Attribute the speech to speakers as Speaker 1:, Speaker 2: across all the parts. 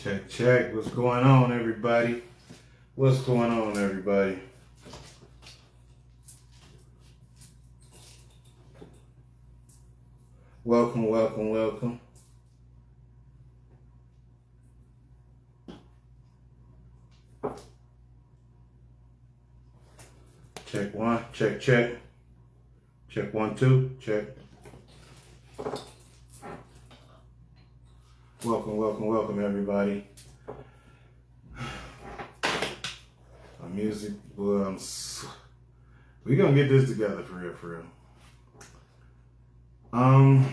Speaker 1: Check, check. What's going on, everybody? What's going on, everybody? Welcome, welcome, welcome. Check one, check, check. Check 1, 2, check. Welcome, welcome, welcome, everybody. My music, well, we're gonna get this together for real, for real.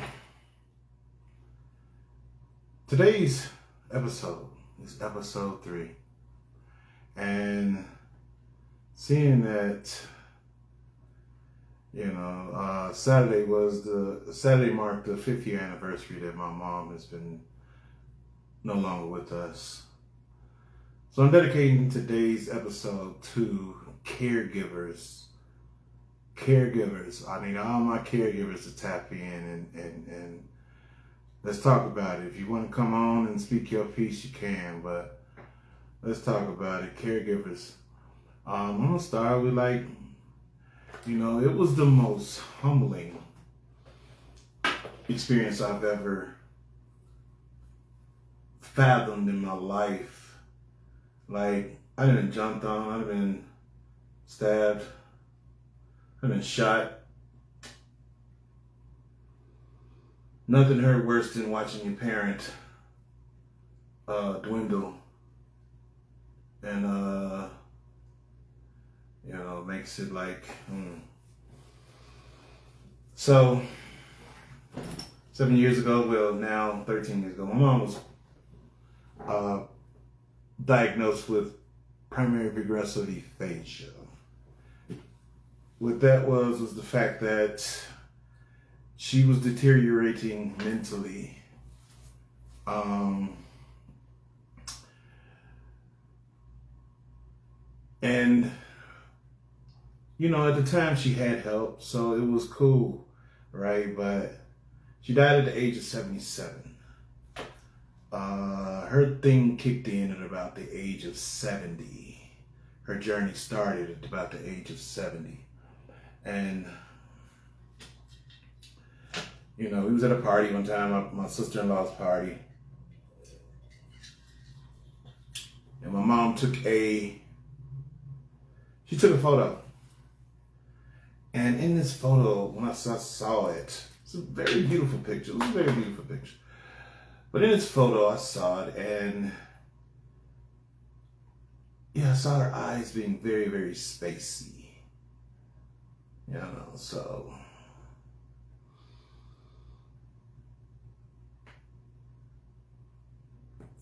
Speaker 1: Today's episode is episode 3, and seeing that, Saturday marked the 5th year anniversary that my mom has been no longer with us. So I'm dedicating today's episode to caregivers. Caregivers. I need all my caregivers to tap in and let's talk about it. If you want to come on and speak your piece, you can, but let's talk about it. Caregivers. I'm going to start with it was the most humbling experience I've ever fathomed in my life. Like, I done jumped on, I've been stabbed, I've been shot. Nothing hurt worse than watching your parent dwindle and makes it like, So, 7 years ago, well, now 13 years ago, my mom was diagnosed with primary progressive aphasia. What that was the fact that she was deteriorating mentally. And at the time she had help, so it was cool, right? But she died at the age of 77. Her thing kicked in at about the age of 70. Her journey started at about the age of 70. And, we was at a party one time, my sister-in-law's party. And my mom took a photo. And in this photo, when I saw it, it's a very beautiful picture. It was a very beautiful picture. But in this photo, I saw it, and I saw her eyes being very, very spacey. So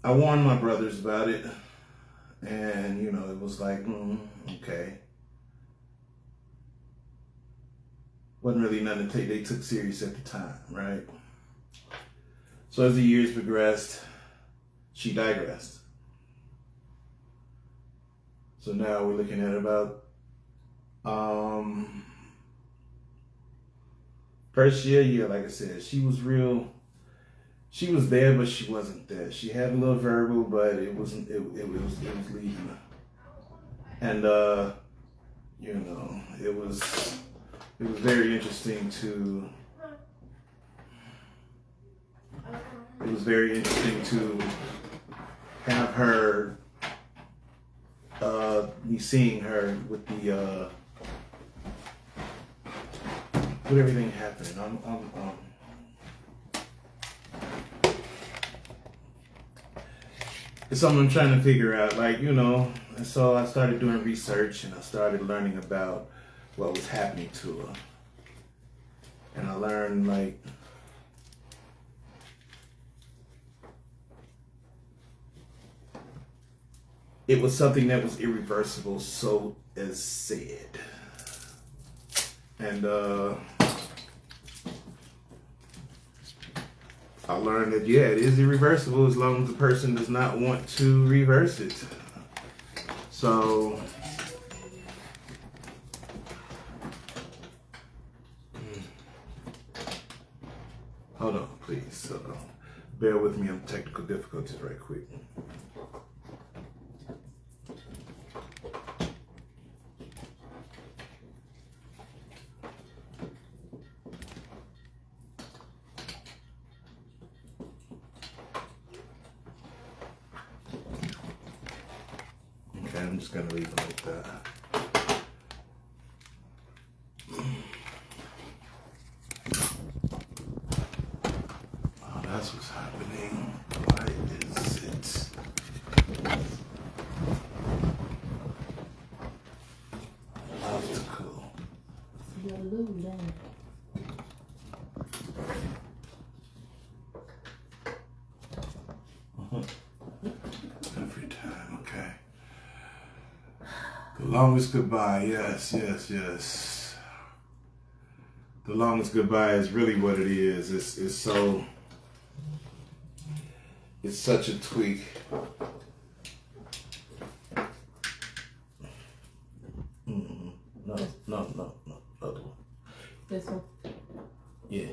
Speaker 1: I warned my brothers about it, and it was like, okay. Wasn't really nothing they took serious at the time, right? So as the years progressed, she digressed. So now we're looking at about first year, like I said, she was there, but she wasn't there. She had a little verbal, but it wasn't. It was leaving her, and it was very interesting to. It was very interesting to have her, me seeing her with everything happening. It's something I'm trying to figure out, and so I started doing research and I started learning about what was happening to her. And I learned, it was something that was irreversible, so as said. And I learned that, it is irreversible as long as the person does not want to reverse it. So, hold on, please. Bear with me on technical difficulties right quick. I'm just gonna leave it like that. Oh, that's what's happening. Why is it? I love to cool.
Speaker 2: You gotta lose that.
Speaker 1: Every time, okay. The longest goodbye, yes. The longest goodbye is really what it is. It's such a tweak. No, other one.
Speaker 2: This one?
Speaker 1: Yeah.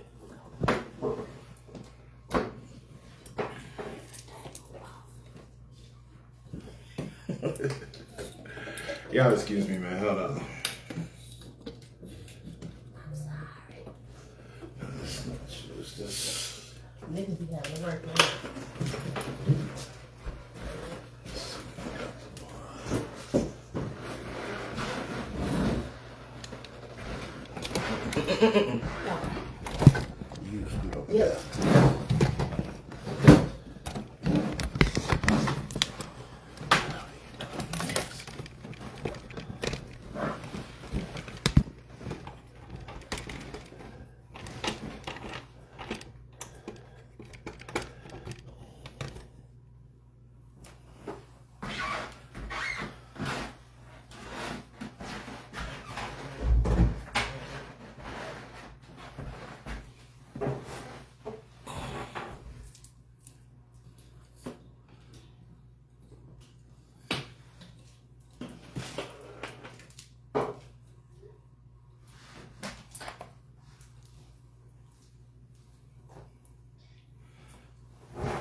Speaker 1: Y'all excuse me, man. Hold on.
Speaker 2: I'm sorry.
Speaker 1: Choose this.
Speaker 2: Niggas be having to work, man.
Speaker 1: You scoot over
Speaker 2: Yeah.
Speaker 1: there.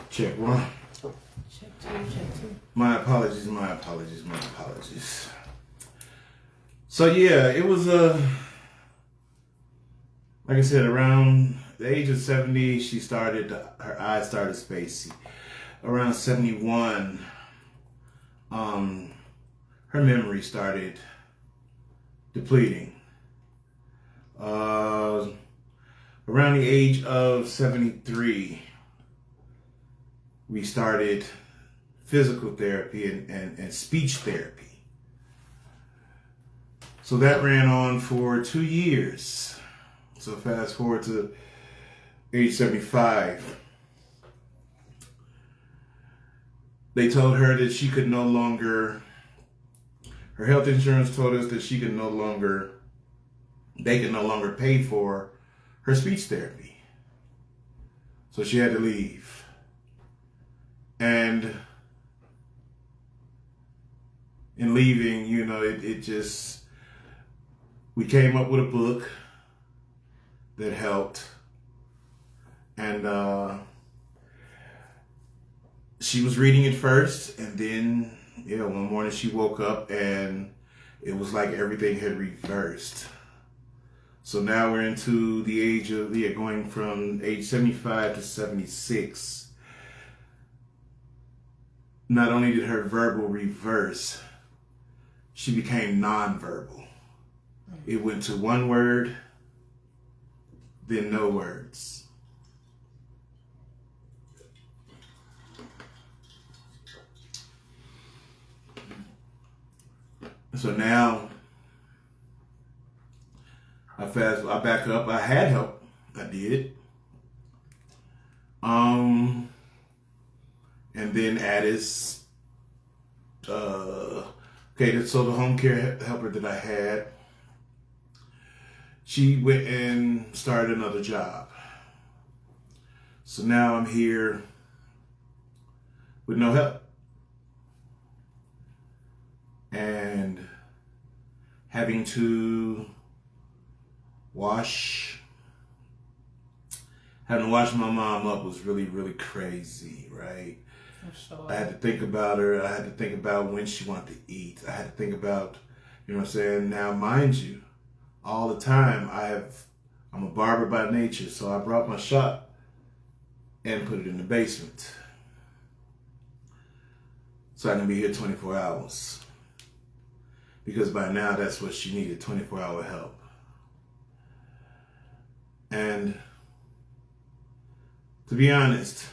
Speaker 1: Check one.
Speaker 2: Check two.
Speaker 1: My apologies. So yeah, it was like I said, around the age of 70, her eyes started spacey. Around 71, her memory started depleting. Around the age of 73, we started physical therapy and speech therapy. So that ran on for 2 years. So fast forward to age 75. They told her that she could no longer, her health insurance told us that they could no longer pay for her speech therapy. So she had to leave. And in leaving, it just, we came up with a book that helped. And she was reading it first, and then, one morning she woke up and it was like everything had reversed. So now we're into the age of, going from age 75 to 76. Not only did her verbal reverse, she became nonverbal. It went to one word, then no words. So now, I back up. I had help. I did. And then Addis, so the home care helper that I had, she went and started another job. So now I'm here with no help. And having to wash my mom up was really, really crazy, right?
Speaker 2: Sure.
Speaker 1: I had to think about her. I had to think about when she wanted to eat. I had to think about, Now, mind you, all the time I'm a barber by nature, so I brought my shop and put it in the basement. So I can be here 24 hours. because by now that's what she needed, 24-hour help. And to be honest,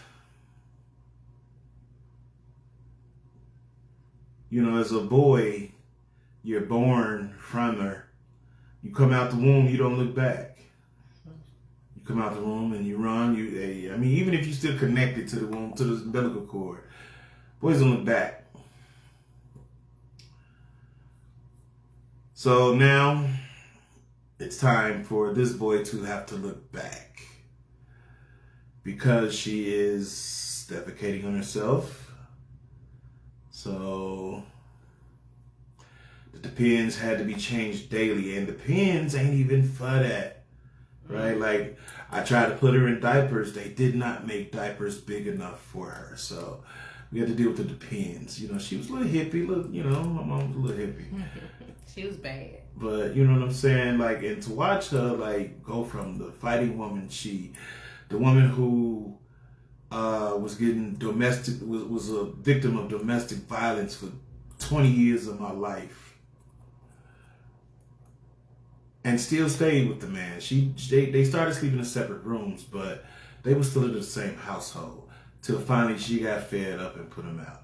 Speaker 1: as a boy, you're born from her. You come out the womb, you don't look back. You come out the womb and you run. Even if you're still connected to the womb, to the umbilical cord, boys don't look back. So now it's time for this boy to have to look back because she is defecating on herself. So the pins had to be changed daily, and the pins ain't even for that, right? Like, I tried to put her in diapers. They did not make diapers big enough for her, so we had to deal with the pins. She was a little hippie, my mom was a little hippie.
Speaker 2: She was bad.
Speaker 1: But you know what I'm saying? Like, and to watch her, like, go from the fighting woman, the woman who was a victim of domestic violence for 20 years of my life, and still stayed with the man. They started sleeping in separate rooms, but they were still in the same household till finally she got fed up and put him out.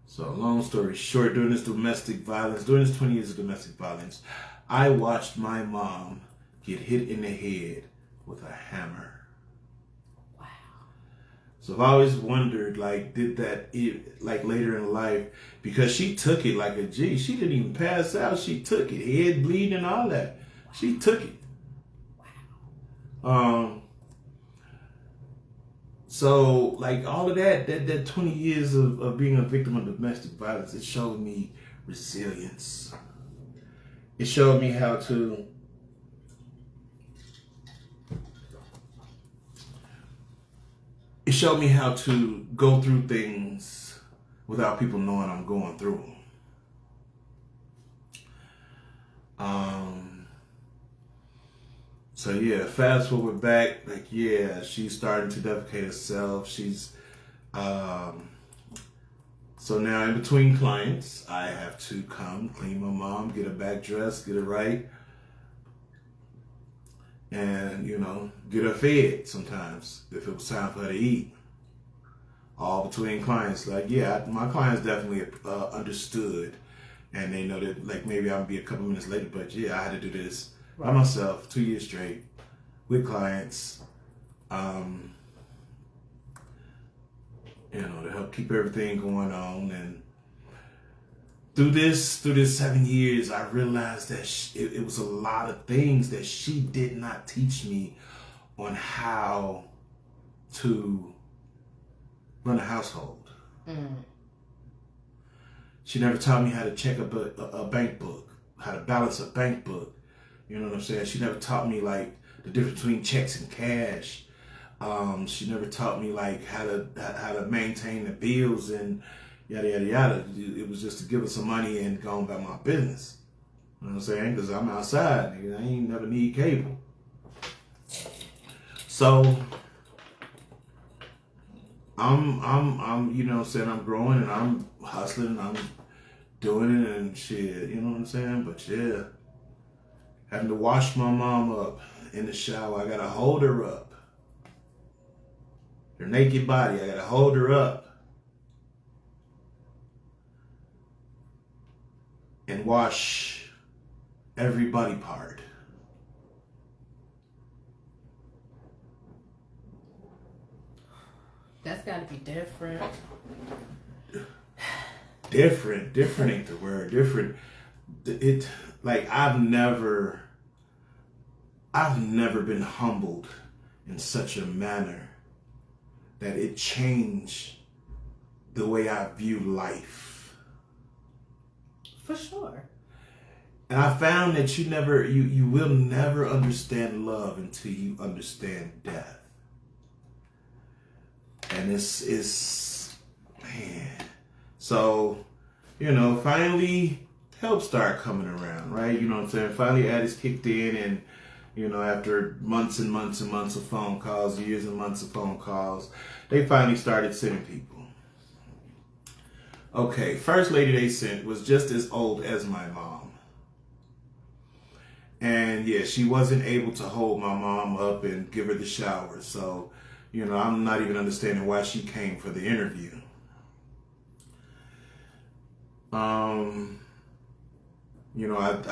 Speaker 1: So long story short, during this 20 years of domestic violence, I watched my mom get hit in the head with a hammer.
Speaker 2: Wow.
Speaker 1: So I've always wondered, like, later in life, because she took it like a G. She didn't even pass out. She took it. Head bleeding and all that. She took it.
Speaker 2: Wow.
Speaker 1: So, like, all of that 20 years of being a victim of domestic violence, it showed me resilience. It showed me how to go through things without people knowing I'm going through them. So yeah, fast forward back, like, yeah, she's starting to defecate herself. She's, so now in between clients, I have to come clean my mom, get her back dressed, get her right, and, get her fed sometimes if it was time for her to eat. All between clients, like, yeah, my clients definitely understood, and they know that, like, maybe I'll be a couple minutes later, but yeah, I had to do this by myself 2 years straight with clients, to help keep everything going on. And through this 7 years, I realized that it was a lot of things that she did not teach me on how to run a household. She never taught me how to check a bank book, how to balance a bank book. You know what I'm saying? She never taught me, like, the difference between checks and cash. She never taught me, like, how to maintain the bills and yada, yada, yada. It was just to give her some money and go on about my business. You know what I'm saying? Because I'm outside, nigga. I ain't never need cable. So I'm you know what I'm saying, I'm growing and I'm hustling and I'm doing it and shit, you know what I'm saying? But yeah, having to wash my mom up in the shower. I gotta hold her up. Her naked body, I gotta hold her up and wash every body part.
Speaker 2: That's gotta be different.
Speaker 1: Different ain't the word. Different. It, like, I've never been humbled in such a manner that it changed the way I view life.
Speaker 2: For sure.
Speaker 1: And I found that you will never understand love until you understand death. And it's man. So, finally help start coming around, right? You know what I'm saying? Finally addicts kicked in, and after months and months and months of phone calls, years and months of phone calls, they finally started sending people. Okay, first lady they sent was just as old as my mom. And yeah, she wasn't able to hold my mom up and give her the shower. So, I'm not even understanding why she came for the interview. I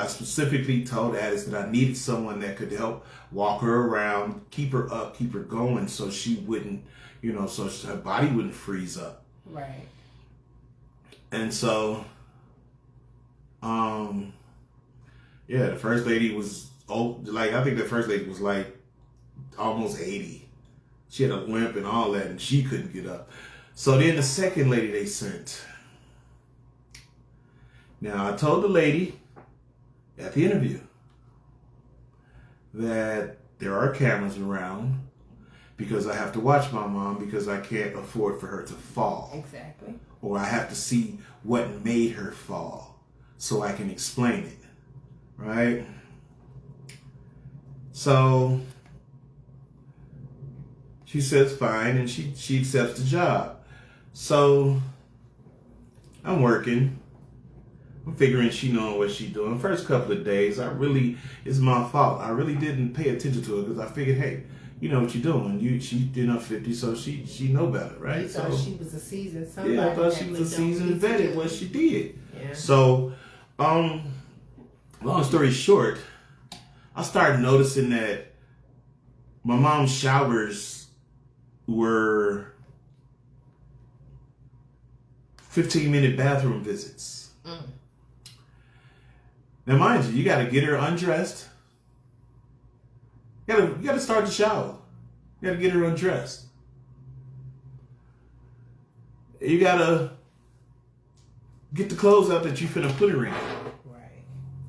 Speaker 1: specifically told Addis that I needed someone that could help walk her around, keep her up, keep her going so she wouldn't, so her body wouldn't freeze up.
Speaker 2: Right.
Speaker 1: And so, the first lady was old. Like, I think the first lady was like almost 80. She had a limp and all that, and she couldn't get up. So then the second lady they sent. Now, I told the lady at the interview that there are cameras around because I have to watch my mom because I can't afford for her to fall.
Speaker 2: Exactly.
Speaker 1: Or I have to see what made her fall so I can explain it, right? So she says fine, and she accepts the job. So I'm working. I'm figuring she knowing what she's doing. First couple of days, it's my fault. I really didn't pay attention to her because I figured, hey, you know what you're doing. She's 50, so she know better, right?
Speaker 2: You thought she was a seasoned somebody.
Speaker 1: Yeah, I thought she was a seasoned vet at what she did.
Speaker 2: Yeah.
Speaker 1: So, long story short, I started noticing that my mom's showers were 15-minute bathroom visits.
Speaker 2: Mm.
Speaker 1: Now, mind you got to get her undressed. You got to start the shower. You got to get her undressed. You got to get the clothes out that you finna put her in.
Speaker 2: Right.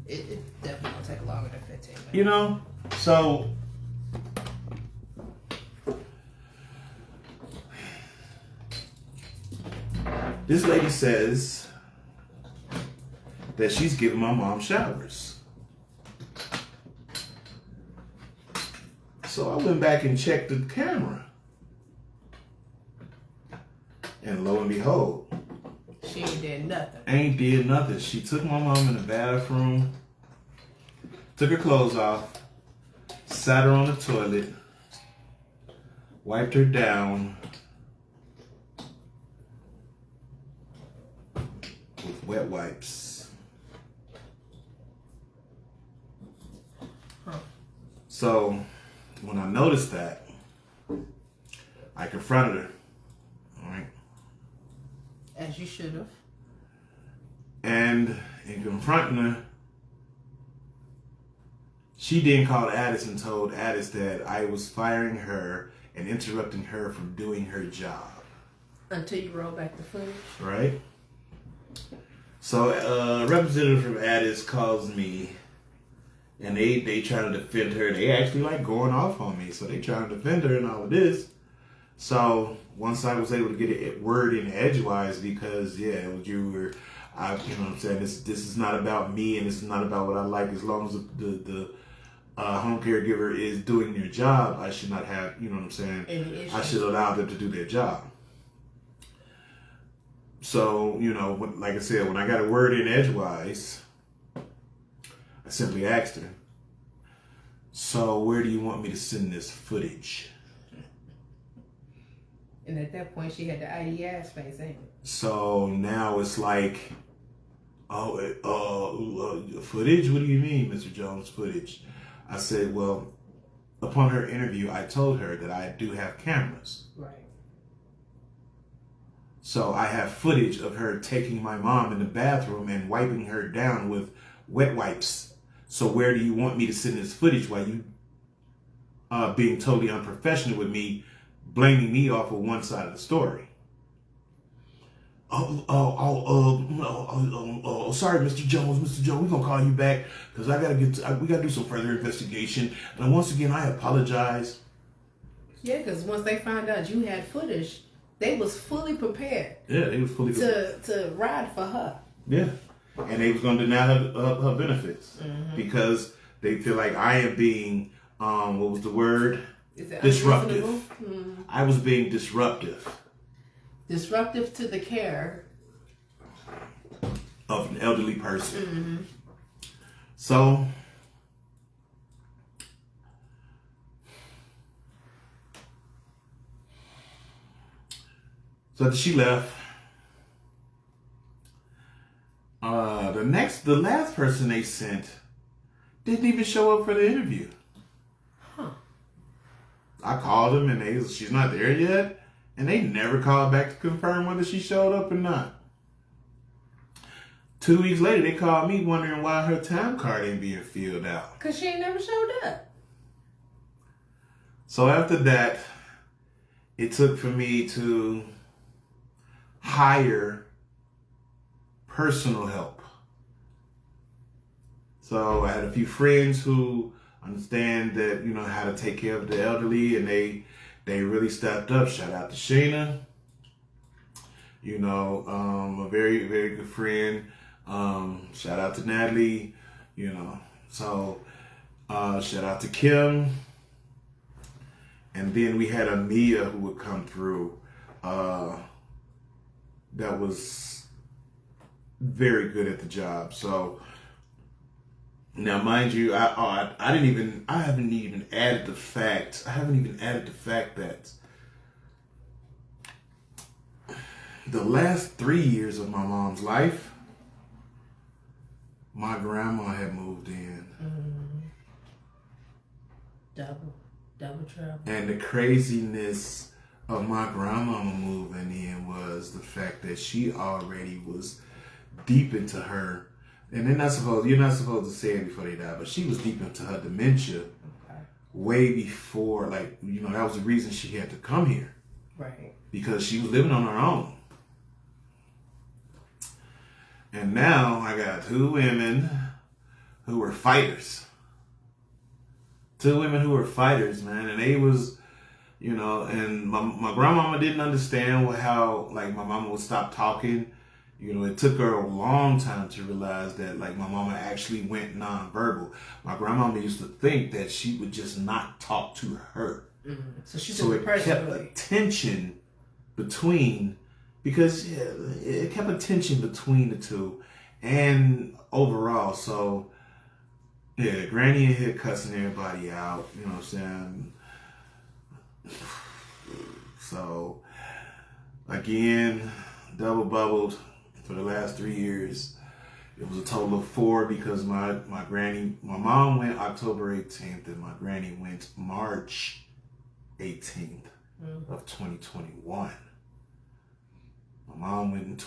Speaker 2: It definitely will take longer than 15 minutes.
Speaker 1: So this lady says that she's giving my mom showers. So I went back and checked the camera. And lo and behold,
Speaker 2: she ain't did nothing.
Speaker 1: Ain't did nothing. She took my mom in the bathroom, took her clothes off, sat her on the toilet, wiped her down with wet wipes.
Speaker 2: Huh.
Speaker 1: So when I noticed that, I confronted her. All right.
Speaker 2: As you should have.
Speaker 1: And in confronting her, she then called Addis and told Addis that I was firing her and interrupting her from doing her job.
Speaker 2: Until you roll back the footage.
Speaker 1: Right? So a representative from Addis calls me and they trying to defend her. They actually like going off on me. So they trying to defend her and all of this. So once I was able to get a word in edgewise, because you know what I'm saying, this is not about me and this is not about what I like. As long as the home caregiver is doing their job, I should not have, you know what I'm saying, I should allow them to do their job. So, like I said, when I got a word in edgewise, I simply asked her, so where do you want me to send this footage?
Speaker 2: And at that point, she had the ID ass face, ain't it?
Speaker 1: So now it's like, footage? What do you mean, Mr. Jones, footage? I said, well, upon her interview, I told her that I do have cameras.
Speaker 2: Right.
Speaker 1: So I have footage of her taking my mom in the bathroom and wiping her down with wet wipes. So where do you want me to send this footage while you being totally unprofessional with me, blaming me off of one side of the story? Sorry, Mr. Jones, we're gonna call you back because we gotta do some further investigation. And once again, I apologize.
Speaker 2: Yeah, because once they found out you had footage, they was fully prepared.
Speaker 1: Yeah, they was fully prepared
Speaker 2: to ride for her.
Speaker 1: Yeah, and they was gonna deny her benefits because they feel like I am being what was the word? Disruptive.
Speaker 2: Mm-hmm.
Speaker 1: I was being disruptive.
Speaker 2: Disruptive to the care
Speaker 1: of an elderly person.
Speaker 2: Mm-hmm.
Speaker 1: So after she left, the last person they sent didn't even show up for the interview.
Speaker 2: Huh.
Speaker 1: I called them and she's not there yet, and they never called back to confirm whether she showed up or not. 2 weeks later, they called me wondering why her time card ain't being filled out.
Speaker 2: Because she ain't never showed up.
Speaker 1: So after that, it took for me to hire personal help. So I had a few friends who understand that, how to take care of the elderly, and they really stepped up. Shout out to Shayna, a very, very good friend. Shout out to Natalie, so shout out to Kim. And then we had a Mia who would come through, that was very good at the job. So now, mind you, I haven't even added the fact that the last 3 years of my mom's life, my grandma had moved in.
Speaker 2: Mm-hmm. Double trouble.
Speaker 1: And the craziness of my grandmama moving in was the fact that she already was deep into her, and you're not supposed to say it before they die, but she was deep into her dementia.
Speaker 2: Okay.
Speaker 1: Way before, that was the reason she had to come here.
Speaker 2: Right. Because
Speaker 1: she was living on her own. And now I got two women who were fighters. Man. And they was, and my grandmama didn't understand how my mama would stop talking. It took her a long time to realize that, my mama actually went nonverbal. My grandmama used to think that she would just not talk to her.
Speaker 2: Mm-hmm.
Speaker 1: So it kept a tension between, it kept a tension between the two, and overall. So, yeah, Granny in here cussing everybody out, you know what I'm saying? So, again, double bubbled for the last 3 years. It was a total of 4 because my mom went October 18th and my granny went March 18th of 2021. My mom went in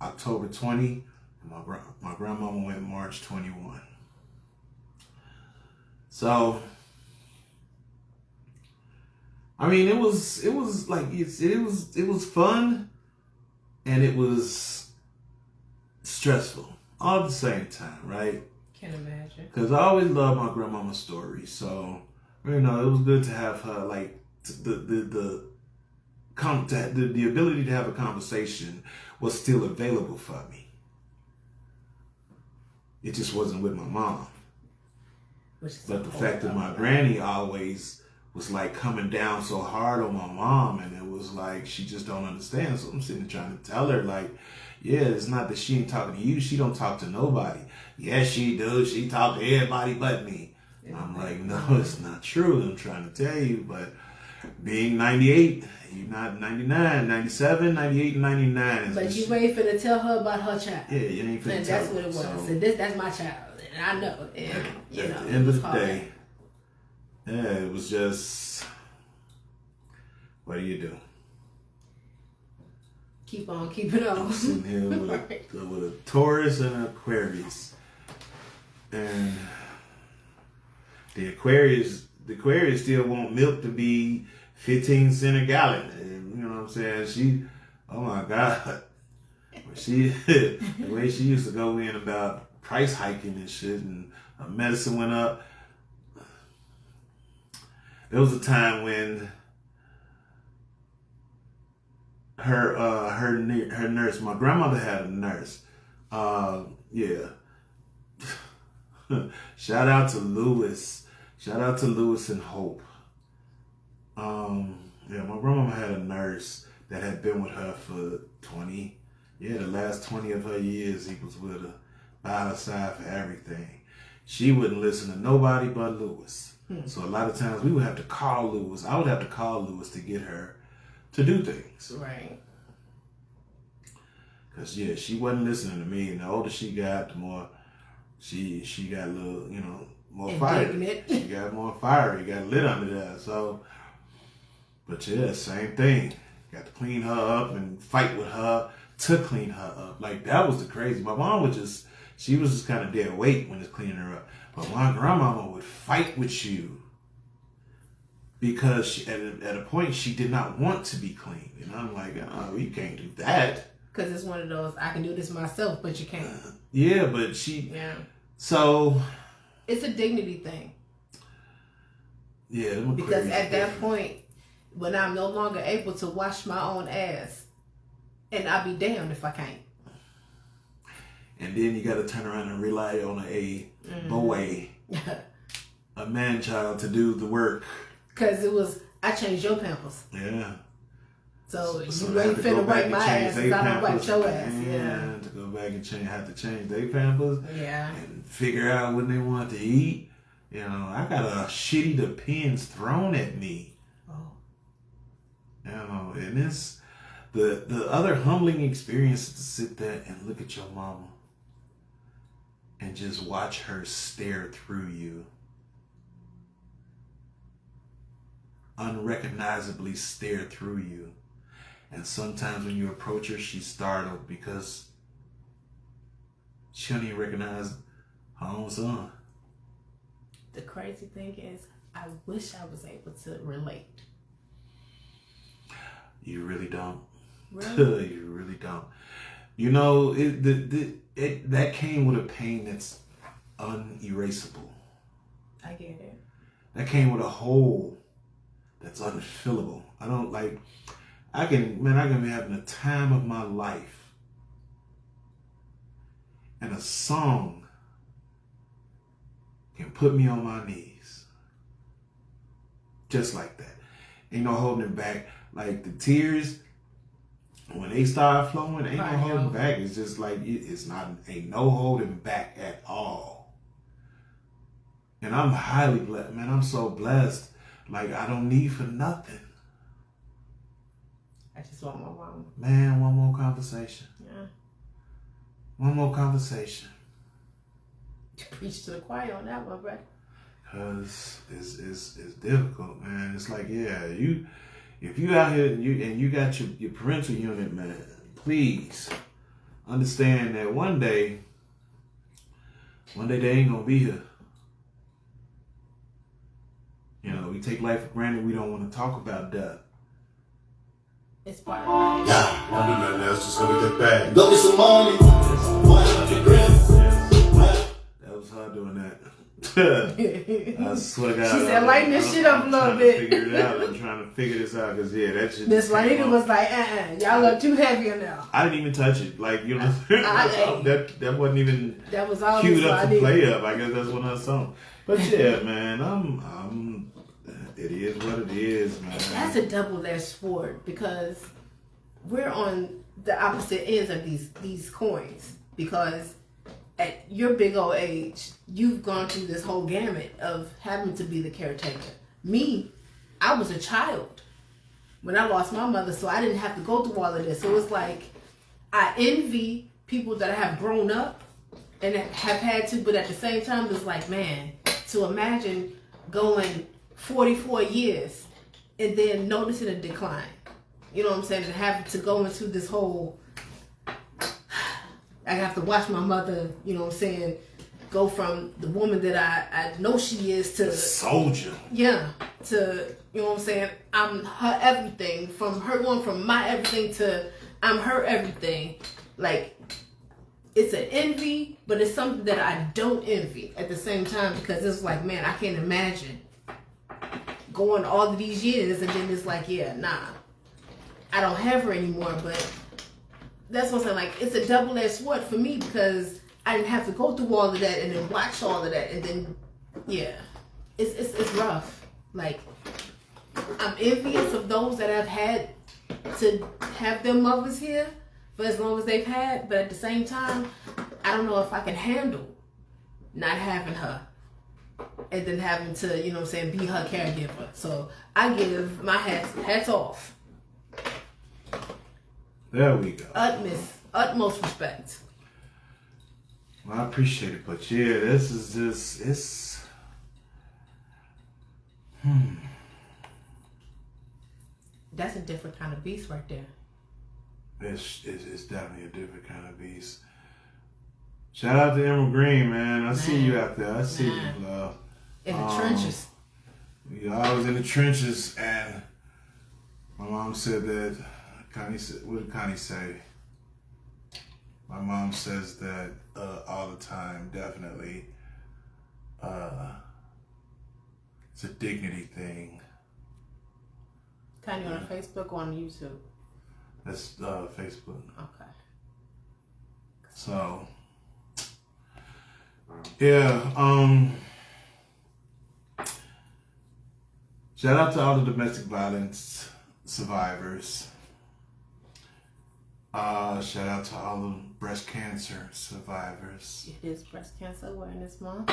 Speaker 1: October 20, and my grandmama went March 21. So, it was fun, and it was stressful all at the same time, right?
Speaker 2: Can't imagine.
Speaker 1: Because I always loved my grandmama's stories, so it was good to have her, the ability to have a conversation was still available for me. It just wasn't with my mom. But the fact that my granny always was coming down so hard on my mom, and it was she just don't understand. So I'm sitting there trying to tell her yeah, it's not that she ain't talking to you. She don't talk to nobody. Yes, she do. She talk to everybody but me. Yeah. I'm no, it's not true. I'm trying to tell you, but being 98, you're not 99, 97, 98, and 99.
Speaker 2: But you ain't finna tell her about her child.
Speaker 1: Yeah, you ain't finna tell her.
Speaker 2: And that's what it was. So that's my child. And I know. And,
Speaker 1: at the end of the day, it was just, what do you do?
Speaker 2: Keep on keeping on.
Speaker 1: I'm sitting here with a Taurus and an Aquarius. And the Aquarius still want milk to be 15 cents a gallon. And, you know what I'm saying? Oh my God. The way she used to go in about price hiking and shit, and her medicine went up. There was a time when her nurse, my grandmother had a nurse. Yeah. Shout out to Lewis. Shout out to Lewis and Hope. Yeah, my grandmama had a nurse that had been with her for 20 Yeah, the last 20 of her years, he was with her, by her side for everything. She wouldn't listen to nobody but Lewis. So a lot of times we would have to call Lewis. I would have to call Lewis to get her to do things.
Speaker 2: Right.
Speaker 1: Because, yeah, she wasn't listening to me. And the older she got, the more she got a little, more fiery. She got more fiery, got lit under there. So, but yeah, same thing. Got to clean her up and fight with her to clean her up. Like, that was the crazy. My mom she was just kind of dead weight when it's cleaning her up. But my grandmama would fight with you because at a point she did not want to be clean. And I'm like, oh, you can't do that.
Speaker 2: Because it's one of those, I can do this myself, but you can't.
Speaker 1: Yeah, but
Speaker 2: Yeah.
Speaker 1: So.
Speaker 2: It's a dignity thing.
Speaker 1: Yeah.
Speaker 2: Because at that point, when I'm no longer able to wash my own ass, and I'll be damned if I can't.
Speaker 1: And then you got to turn around and rely on a boy, a man child to do the work.
Speaker 2: Because I changed your pampers.
Speaker 1: Yeah.
Speaker 2: So you ain't finna wipe my ass because I don't wipe your ass. Yeah.
Speaker 1: To go back and have to change their pampers.
Speaker 2: Yeah.
Speaker 1: And figure out when they want to eat. I got a shitty Depends thrown at me.
Speaker 2: Oh.
Speaker 1: And it's the other humbling experience is to sit there and look at your mama and just watch her stare through you. Unrecognizably stare through you. And sometimes when you approach her, she's startled because she don't even recognize her own son.
Speaker 2: The crazy thing is, I wish I was able to relate.
Speaker 1: You really don't.
Speaker 2: Really?
Speaker 1: You really don't. That came with a pain that's unerasable.
Speaker 2: I get it.
Speaker 1: That came with a hole that's unfillable. I can be having the time of my life, and a song can put me on my knees. Just like that. Ain't no holding it back. Like the tears, when they start flowing, ain't no holding back. It's just like, ain't no holding back at all. And I'm highly blessed, man. I'm so blessed. Like, I don't need for nothing.
Speaker 2: I just want my mom.
Speaker 1: Man, one more conversation.
Speaker 2: Yeah.
Speaker 1: One more conversation.
Speaker 2: You preach to the choir on that one, bro.
Speaker 1: Cause it's difficult, man. It's like, yeah, if you out here and you got your parental unit, man, please understand that one day they ain't gonna be here. We take life for granted. We don't want to talk about death.
Speaker 2: It's part of life.
Speaker 3: Yeah, don't do nothing else. Just go get that bag. Go get some money. 100 grams.
Speaker 1: That was her doing that. I swear to God.
Speaker 2: She said, lighten this shit up a little bit.
Speaker 1: I'm trying to figure this out because, yeah, that shit.
Speaker 2: Miss Juanita was like, y'all look too heavy now.
Speaker 1: I didn't even touch it. Like, that wasn't even
Speaker 2: that was all
Speaker 1: queued up to play up. I guess that's one of her songs. But yeah, man, it is what it is, man.
Speaker 2: That's a double-edged sword because we're on the opposite ends of these coins. Because at your big old age, you've gone through this whole gamut of having to be the caretaker. Me, I was a child when I lost my mother, so I didn't have to go through all of this. So it's like I envy people that have grown up and have had to, but at the same time, it's like, man, to imagine going 44 years and then noticing a decline. You know what I'm saying? And having to go into this whole, I have to watch my mother, you know what I'm saying, go from the woman that I know she is to...
Speaker 1: soldier.
Speaker 2: Yeah. To, you know what I'm saying, I'm her everything. From her going from my everything to I'm her everything. Like, it's an envy, but it's something that I don't envy at the same time because it's like, man, I can't imagine going all of these years and then it's like, yeah, nah, I don't have her anymore. But that's what I'm saying, like, it's a double-edged sword for me because I didn't have to go through all of that and then watch all of that and then, yeah, it's rough. Like, I'm envious of those that have had to have their mothers here, for as long as they've had, but at the same time, I don't know if I can handle not having her and then having to, you know what I'm saying, be her caregiver. So I give my hats off.
Speaker 1: There we go.
Speaker 2: Utmost respect.
Speaker 1: Well, I appreciate it, but yeah, this is just, it's,
Speaker 2: That's a different kind of beast right there.
Speaker 1: It's definitely a different kind of beast. Shout out to Emerald Green, man. I see you out there. I see you, love.
Speaker 2: In the trenches.
Speaker 1: I was in the trenches, and my mom said that, Connie said, what did Connie say? My mom says that all the time, definitely. It's a dignity thing.
Speaker 2: Kind of on Facebook or on YouTube?
Speaker 1: That's Facebook.
Speaker 2: Okay.
Speaker 1: So, yeah. Shout out to all the domestic violence survivors. Shout out to all the breast cancer survivors.
Speaker 2: It is Breast Cancer Awareness Month.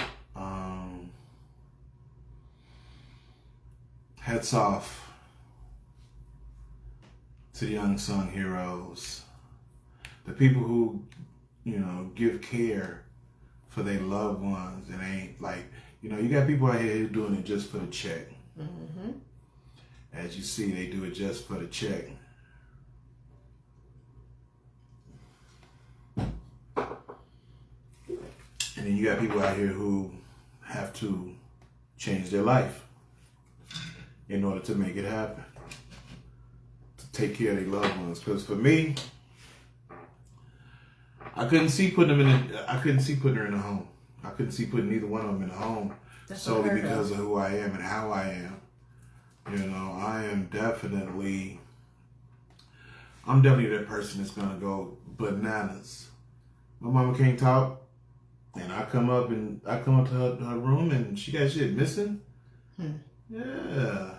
Speaker 1: Hats off to the unsung heroes, the people who, you know, give care for their loved ones and ain't like, you know, you got people out here doing it just for the check.
Speaker 2: Mm-hmm.
Speaker 1: As you see, they do it just for the check. And then you got people out here who have to change their life in order to make it happen, to take care of their loved ones. Because for me, I couldn't see putting her in a home. I couldn't see putting either one of them in a home.
Speaker 2: That's
Speaker 1: solely because of who I am and how I am. You know, I'm definitely that person that's gonna go bananas. My mama can't talk, and I come up to her room and she got shit missing. Yeah.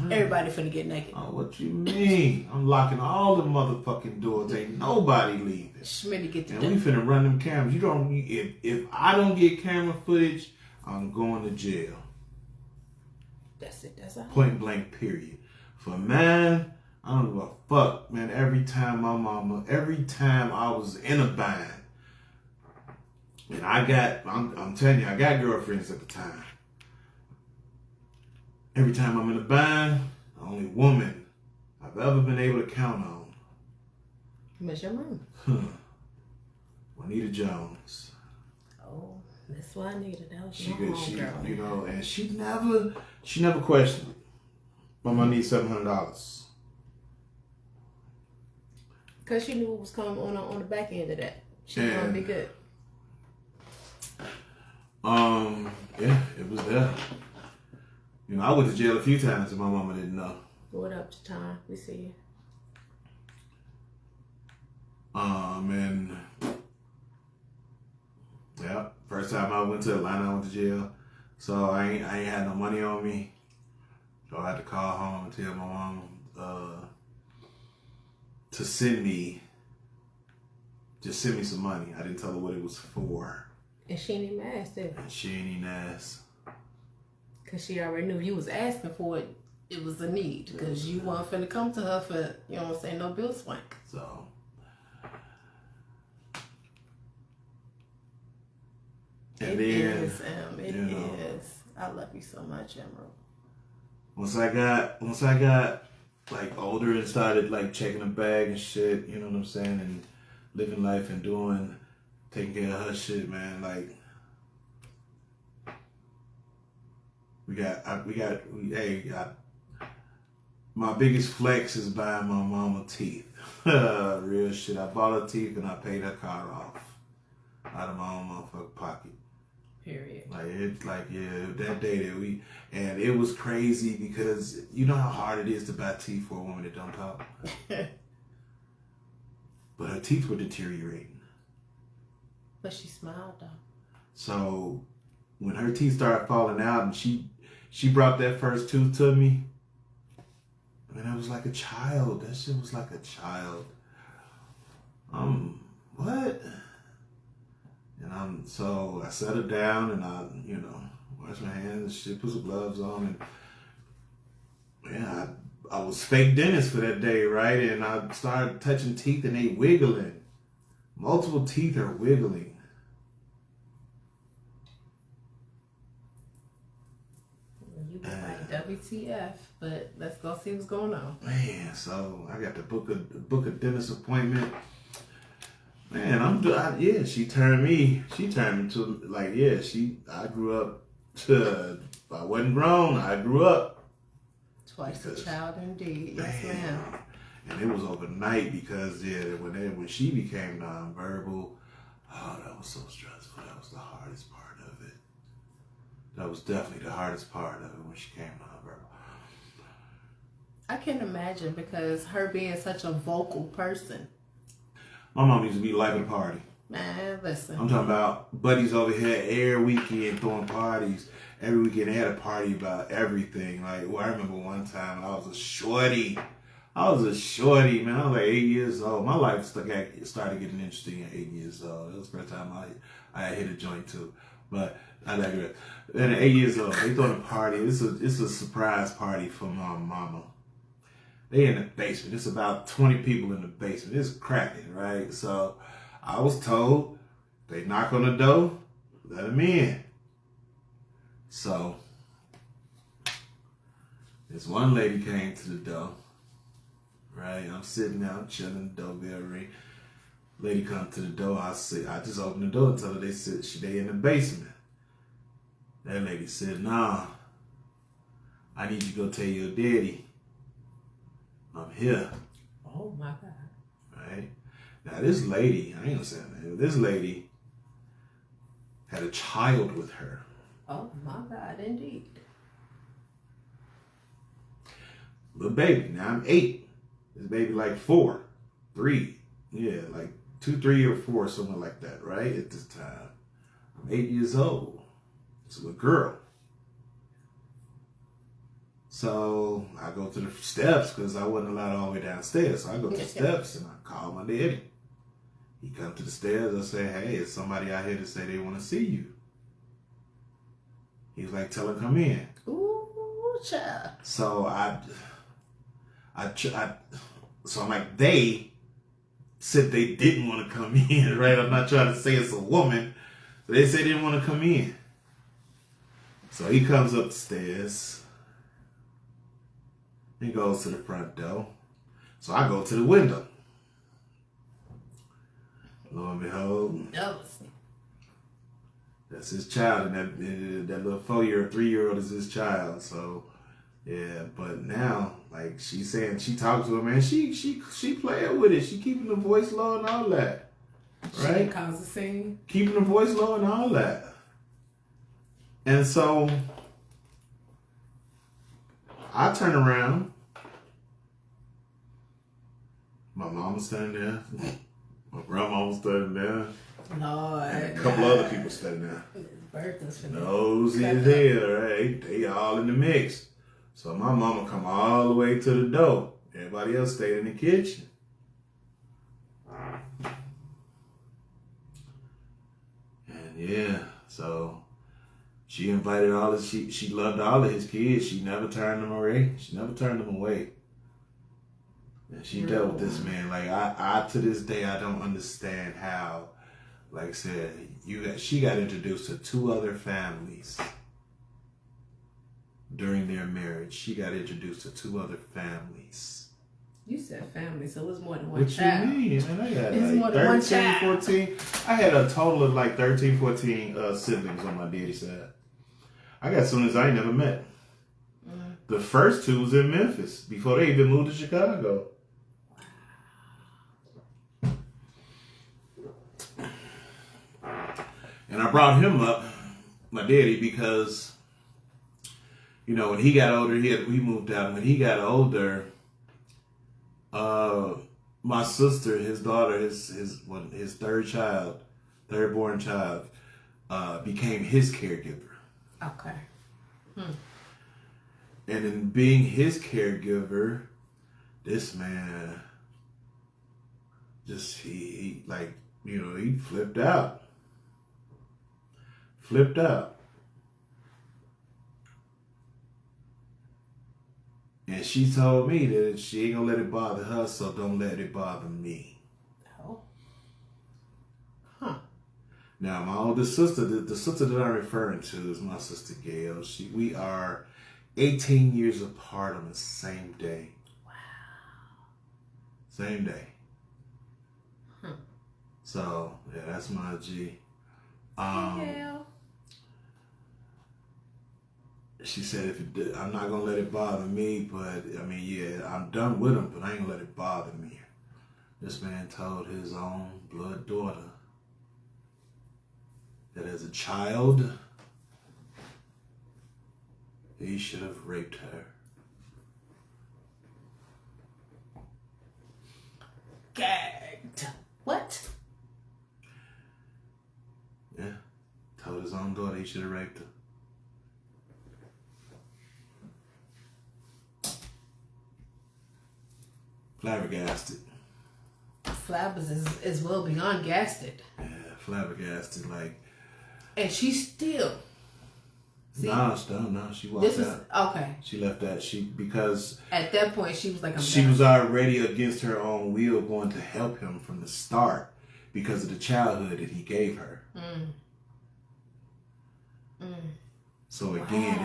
Speaker 2: Everybody finna get naked.
Speaker 1: Oh, what you mean? I'm locking all the motherfucking doors. Ain't nobody leaving.
Speaker 2: Schmitty get the
Speaker 1: And we finna run them cameras. If I don't get camera footage, I'm going to jail.
Speaker 2: That's it. That's all.
Speaker 1: Point blank, period. For man, I don't give a fuck, man. Every time I was in a bind, and I'm telling you, I got girlfriends at the time. Every time I'm in a bind, the only woman I've ever been able to count on.
Speaker 2: Miss your mom.
Speaker 1: Juanita Jones.
Speaker 2: Oh, that's what I needed. That was
Speaker 1: She
Speaker 2: my homegirl.
Speaker 1: you know, and she never questioned it. Mama, I need $700.
Speaker 2: Cause she knew what was coming on the back end of that. She was gonna be good.
Speaker 1: Yeah, it was there. You know, I went to jail a few times and my mama didn't know.
Speaker 2: What up to time? We see you.
Speaker 1: And yeah, first time I went to Atlanta, I went to jail. So I ain't had no money on me. So I had to call home and tell my mom to send me some money. I didn't tell her what it was for.
Speaker 2: And she ain't even asked it.
Speaker 1: And she ain't even asked.
Speaker 2: Cause she already knew you was asking for it. It was a need. Cause you weren't finna come to her for, you know what I'm saying, no bill swank.
Speaker 1: So and
Speaker 2: It
Speaker 1: then
Speaker 2: is. It is. I love you so much, Emerald.
Speaker 1: Once I got like older and started like checking a bag and shit, you know what I'm saying, and living life and taking care of her shit, man. Like my biggest flex is buying my mama teeth. Real shit. I bought her teeth and I paid her car off out of my own motherfucking pocket.
Speaker 2: Period.
Speaker 1: That day that and it was crazy because you know how hard it is to buy teeth for a woman that don't talk. But her teeth were deteriorating.
Speaker 2: But she smiled though.
Speaker 1: So when her teeth started falling out and she brought that first tooth to me, and I was like a child. That shit was like a child. What? And so I set her down and I, wash my hands, she put some gloves on, and yeah, I was fake dentist for that day, right? And I started touching teeth and they wiggling. Multiple teeth are wiggling.
Speaker 2: You be like WTF, but let's go see what's going on.
Speaker 1: Man, so I got to book a dentist appointment. Man, she turned me to like, I grew up I wasn't grown, I grew up.
Speaker 2: Twice a child indeed, yes ma'am.
Speaker 1: And it was overnight because when she became nonverbal, that was so stressful. That was the hardest part of it. That was definitely the hardest part of it when she came nonverbal.
Speaker 2: I can imagine because her being such a vocal person.
Speaker 1: My mom used to be life of the party.
Speaker 2: Man, listen.
Speaker 1: I'm talking about buddies over here every weekend throwing parties. Every weekend they had a party about everything. Like, I remember one time I was a shorty, man. I was like 8 years old. My life started getting interesting at 8 years old. That was the first time I hit a joint too. But I digress. And at 8 years old, they throwing a party. It's a surprise party for my mama. They in the basement. It's about 20 people in the basement. It's cracking, right? So I was told, they knock on the door, let them in. So this one lady came to the door, right? I'm sitting there, I'm chilling, the doorbell ring. Lady come to the door, I just open the door and tell her they in the basement. That lady said, nah, I need you to go tell your daddy I'm here.
Speaker 2: Oh my God.
Speaker 1: Right? Now this lady, I ain't gonna say her name, this lady had a child with her.
Speaker 2: Oh my God, indeed.
Speaker 1: Little baby. Now I'm 8. This baby like 4, 3. Yeah, like 2, 3, or 4, something like that, right? At this time. I'm 8 years old. It's a little girl. So I go to the steps because I wasn't allowed all the way downstairs. So I go to the steps and I call my daddy. He come to the stairs. I say, hey, it's somebody out here to say they want to see you. He's like, tell her come in.
Speaker 2: Ooh, child.
Speaker 1: So so I'm like, they said they didn't want to come in, right? I'm not trying to say it's a woman. So they said they didn't want to come in. So he comes up the stairs. He goes to the front door. So I go to the window. Lo and behold, that's his child, and that little 3-year-old is his child. So yeah, but now, like she's saying, she talks to him, man. She playing with it. She keeping the voice low and all that, right?
Speaker 2: She cause a scene.
Speaker 1: Keeping the voice low and all that. And so I turn around. My mom was standing there. My grandma was standing there.
Speaker 2: Lord.
Speaker 1: And a couple other people standing there.
Speaker 2: Birthdays for
Speaker 1: Nosy as hell, right? They all in the mix. So my mama come all the way to the door. Everybody else stayed in the kitchen. And yeah, so she invited she loved all of his kids. She never turned them away. And she dealt with this man. Like I to this day, I don't understand how, like I said, she got introduced to 2 other families during their marriage. She got introduced to 2 other families.
Speaker 2: You said family, so it was more than one child.
Speaker 1: What you mean? Man, I had
Speaker 2: it's more than
Speaker 1: 13, 14. I had a total of like 13, 14 siblings on my daddy's side. I got siblings I ain't never met. The first 2 was in Memphis before they even moved to Chicago. And I brought him up, my daddy, because, when he got older, we moved out. When he got older, my sister, his daughter, his third born child, became his caregiver.
Speaker 2: Okay.
Speaker 1: And in being his caregiver, this man just he like, you know, he flipped out. Flipped out. And she told me that she ain't gonna let it bother her, so don't let it bother me.
Speaker 2: Oh. Huh.
Speaker 1: Now, my oldest sister, the sister that I'm referring to is my sister Gail. We are 18 years apart on the same day.
Speaker 2: Wow.
Speaker 1: Same day. So, yeah, that's my G.
Speaker 2: Yeah.
Speaker 1: She said, I'm not going to let it bother me, but, I mean, yeah, I'm done with him, but I ain't going to let it bother me. This man told his own blood daughter that as a child, he should have raped her.
Speaker 2: Gagged. What?
Speaker 1: Yeah. Told his own daughter he should have raped her. Flabbergasted.
Speaker 2: Flabbers is well beyond gasted.
Speaker 1: Yeah, flabbergasted. Like.
Speaker 2: And she's still.
Speaker 1: No, she walked out.
Speaker 2: Okay.
Speaker 1: She left that. Because
Speaker 2: at that point she was like,
Speaker 1: she was already against her own will, going to help him from the start because of the childhood that he gave her. So again,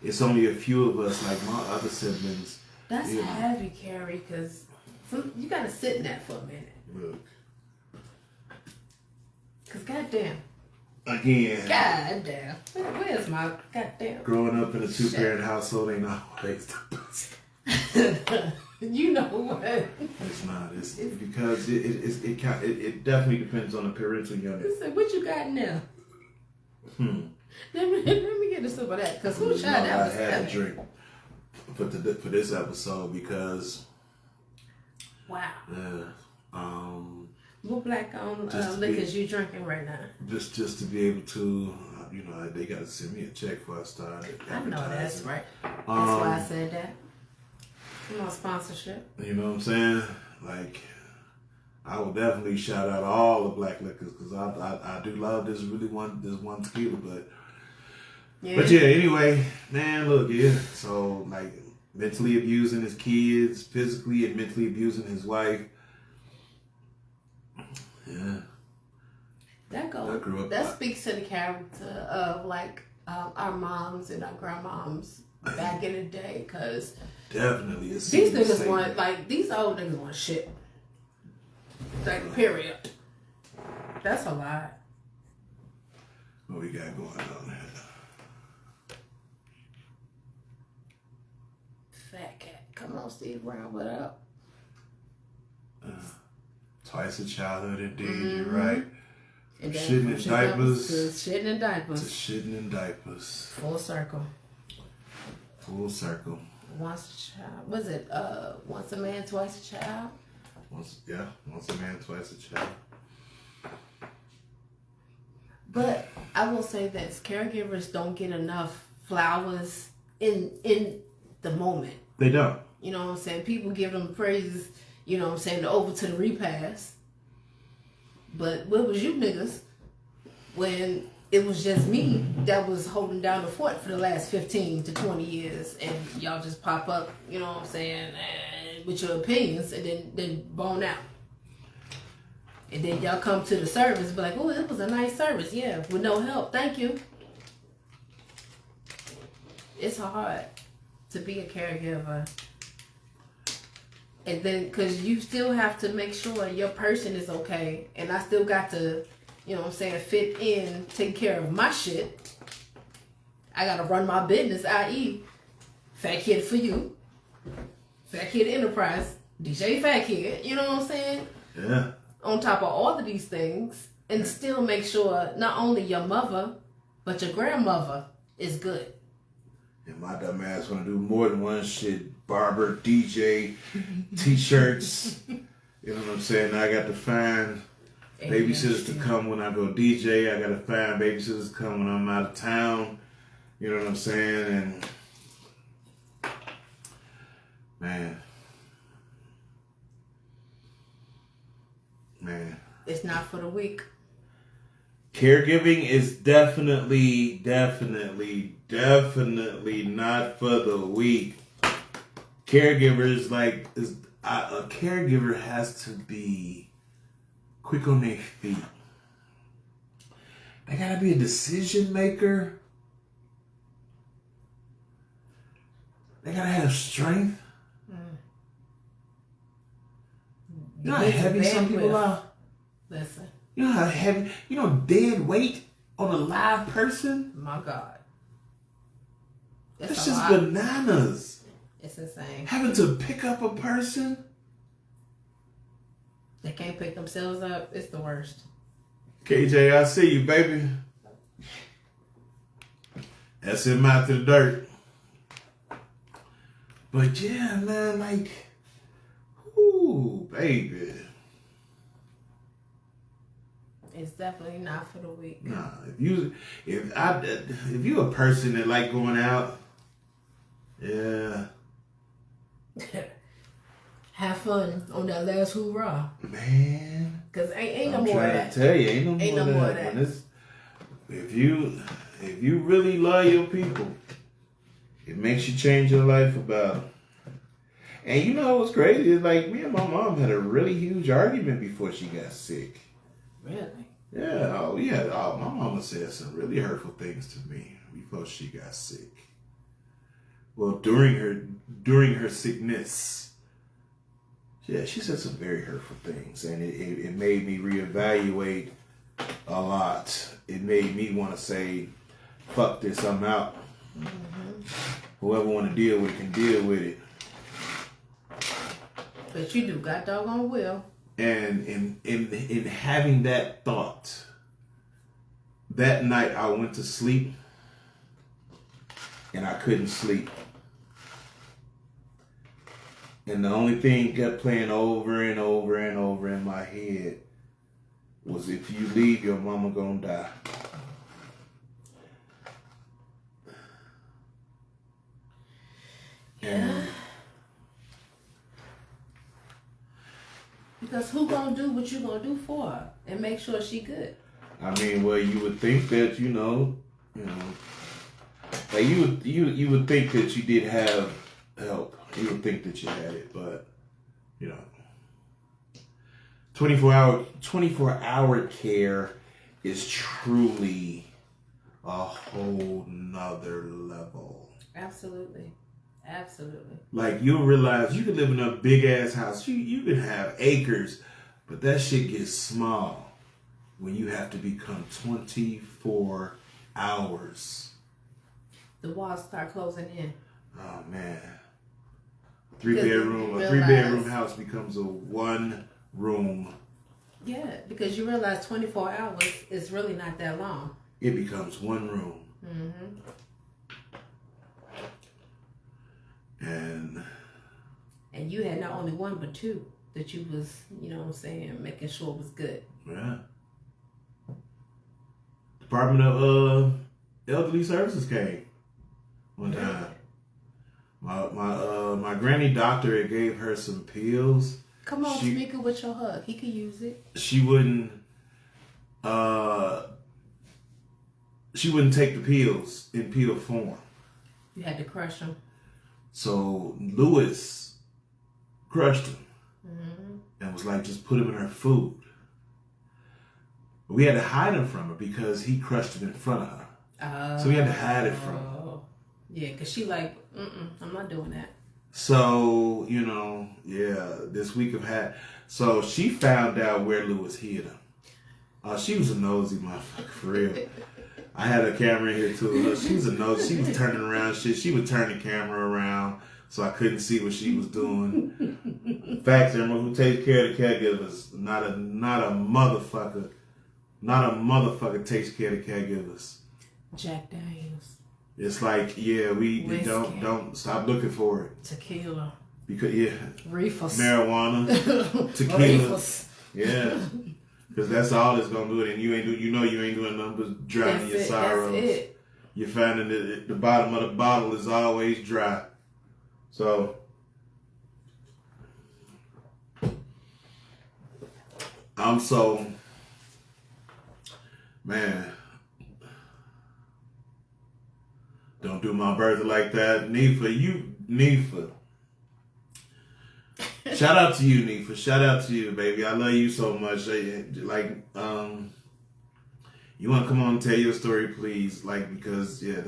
Speaker 1: it's only a few of us, like my other siblings.
Speaker 2: That's heavy, Carrie, because you got to sit in that for a minute.
Speaker 1: Look.
Speaker 2: Because goddamn.
Speaker 1: Again.
Speaker 2: Goddamn. Where's my goddamn?
Speaker 1: Growing up in a two-parent household ain't always the best.
Speaker 2: You know what?
Speaker 1: It's not. It's because it definitely depends on the parental unit.
Speaker 2: So what you got now? Let me get a sip of that, because who shot that was
Speaker 1: I had a drink for this episode because.
Speaker 2: Wow.
Speaker 1: Yeah.
Speaker 2: What black liquors you drinking right now?
Speaker 1: Just to be able to, you know, they got to send me a check before I start.
Speaker 2: I know that's right. That's why I said that. You know, sponsorship.
Speaker 1: You know what I'm saying? Like, I will definitely shout out all the black liquors because I do love this one tequila, but yeah. Anyway, man, look, so like mentally abusing his kids, physically and mentally abusing his wife. Yeah.
Speaker 2: That speaks to the character of like our moms and our grandmoms back in the day, because
Speaker 1: definitely
Speaker 2: these niggas want, like, these old niggas want shit. Like, period. That's a lot.
Speaker 1: What we got going on here?
Speaker 2: Fat cat. Come on, Steve Brown, what up?
Speaker 1: Twice a childhood, indeed. You're right.
Speaker 2: And
Speaker 1: shitting in diapers.
Speaker 2: To shitting in diapers.
Speaker 1: To shitting in diapers.
Speaker 2: Full circle.
Speaker 1: Full circle.
Speaker 2: Once a child. Was it once a man, twice a child?
Speaker 1: Once a man, twice a child.
Speaker 2: But I will say this: caregivers don't get enough flowers in the moment.
Speaker 1: They don't.
Speaker 2: You know what I'm saying? People give them praises, you know what I'm saying, over to the repast. But where was you niggas when it was just me that was holding down the fort for the last 15 to 20 years, and y'all just pop up, you know what I'm saying, with your opinions, and then bone out. And then y'all come to the service and be like, oh, it was a nice service. Yeah, with no help. Thank you. It's hard to be a caregiver. And then, because you still have to make sure your person is okay. And I still got to, you know what I'm saying, fit in, take care of my shit. I got to run my business, i.e. Fat Kid for you. Fat Kid Enterprise. DJ Fat Kid. You know what I'm saying?
Speaker 1: Yeah.
Speaker 2: On top of all of these things. And still make sure not only your mother, but your grandmother is good.
Speaker 1: And my dumb ass want to do more than one shit. Barber, DJ, t-shirts. You know what I'm saying? I got to find babysitters to come when I go DJ. I got to find babysitters to come when I'm out of town. You know what I'm saying? And man,
Speaker 2: not for the weak.
Speaker 1: Caregiving is definitely not for the weak. Caregivers, a caregiver has to be quick on their feet. They gotta be a decision maker. They gotta have strength. You know how heavy some people are?
Speaker 2: Listen.
Speaker 1: You know how heavy, dead weight on a live person?
Speaker 2: My God.
Speaker 1: That's just bananas.
Speaker 2: It's insane.
Speaker 1: Having to pick up a person.
Speaker 2: They can't pick themselves up. It's the worst.
Speaker 1: KJ, I see you, baby. That's him out to the dirt. But yeah, man, ooh, baby.
Speaker 2: It's definitely not for the weak.
Speaker 1: Nah, if you a person that like going out, yeah.
Speaker 2: Have fun on that last hoorah.
Speaker 1: Man.
Speaker 2: Cause ain't no more of that.
Speaker 1: I'm trying to tell you, ain't no more of that. If you really love your people, it makes you change your life about it. And you know what's crazy is me and my mom had a really huge argument before she got sick.
Speaker 2: Really?
Speaker 1: Yeah. Oh, yeah. Oh, my mama said some really hurtful things to me before she got sick. Well, during her sickness. Yeah, she said some very hurtful things, and it made me reevaluate a lot. It made me want to say, fuck this, I'm out. Mm-hmm. Whoever want to deal with it can deal with it.
Speaker 2: But you do got doggone will.
Speaker 1: And in having that thought, that night I went to sleep, and I couldn't sleep. And the only thing kept playing over and over and over in my head was, if you leave, your mama gonna die.
Speaker 2: Yeah. Because who gonna do what you gonna do for her and make sure she good?
Speaker 1: I mean, well, you would think that, you would think that you did have help. You would think that you had it, but 24-hour care is truly a whole nother level.
Speaker 2: Absolutely.
Speaker 1: You'll realize you can live in a big ass house. You can have acres, but that shit gets small when you have to become 24 hours.
Speaker 2: The walls start closing in.
Speaker 1: Oh man. A three bedroom house becomes a 1 room.
Speaker 2: Yeah, because you realize 24 hours is really not that long.
Speaker 1: It becomes 1 room.
Speaker 2: Mm-hmm. And you had not only 1 but 2 that you was, making sure was good.
Speaker 1: Yeah. Department of Elderly Services came one time. My granny doctor gave her some pills.
Speaker 2: Come on, Tamika, with your hug. He could use it.
Speaker 1: She wouldn't take the pills in pill form.
Speaker 2: You had to crush them. So
Speaker 1: Lewis crushed him.
Speaker 2: Mm-hmm.
Speaker 1: And was like, just put him in her food. But we had to hide him from her because he crushed him in front of her. So we had to hide it from her.
Speaker 2: Yeah, because she I'm not doing that.
Speaker 1: So, this week so she found out where Lewis hid him. She was a nosy motherfucker, for real. I had a camera in here too. She was a nosy. She was turning around shit. She would turn the camera around so I couldn't see what she was doing. Facts, everyone who takes care of the caregivers, not a motherfucker takes care of the caregivers.
Speaker 2: Jack Daniels.
Speaker 1: It's like, we don't stop looking for it.
Speaker 2: Tequila.
Speaker 1: Because
Speaker 2: Reefers.
Speaker 1: Marijuana, tequila.
Speaker 2: Reefers.
Speaker 1: Yeah. Because that's all it's gonna do it, and you ain't doing nothing but drowning your sorrows.
Speaker 2: That's it.
Speaker 1: You're finding that the bottom of the bottle is always dry. So I'm so Man, don't do my birthday like that. Nifa. Shout out to you, Nifa. Shout out to you, baby. I love you so much. Like, you want to come on and tell your story, please? Like, because, yeah,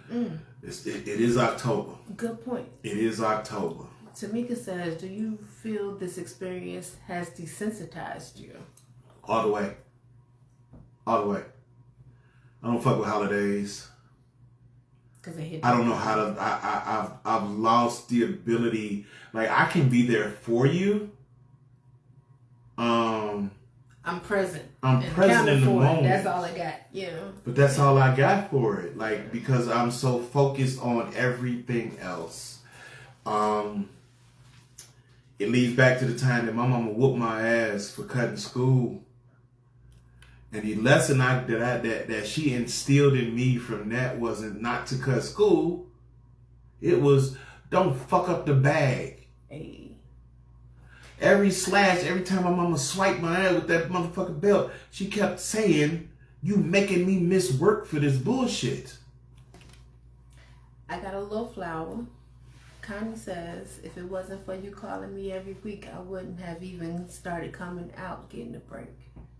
Speaker 1: it is October.
Speaker 2: Good point.
Speaker 1: It is October.
Speaker 2: Tamika says, do you feel this experience has desensitized you?
Speaker 1: All the way. All the way. I don't fuck with holidays. I don't know how to. I've lost the ability. Like, I can be there for you.
Speaker 2: I'm present.
Speaker 1: I'm present in the moment.
Speaker 2: That's all I got.
Speaker 1: But that's all I got for it. Like, because I'm so focused on everything else. It leads back to the time that my mama whooped my ass for cutting school. And the lesson that she instilled in me from that wasn't not to cut school. It was, don't fuck up the bag.
Speaker 2: Hey.
Speaker 1: Every time my mama swiped my ass with that motherfucking belt, she kept saying, you making me miss work for this bullshit.
Speaker 2: I got a little flower. Connie says, if it wasn't for you calling me every week, I wouldn't have even started coming out getting a break.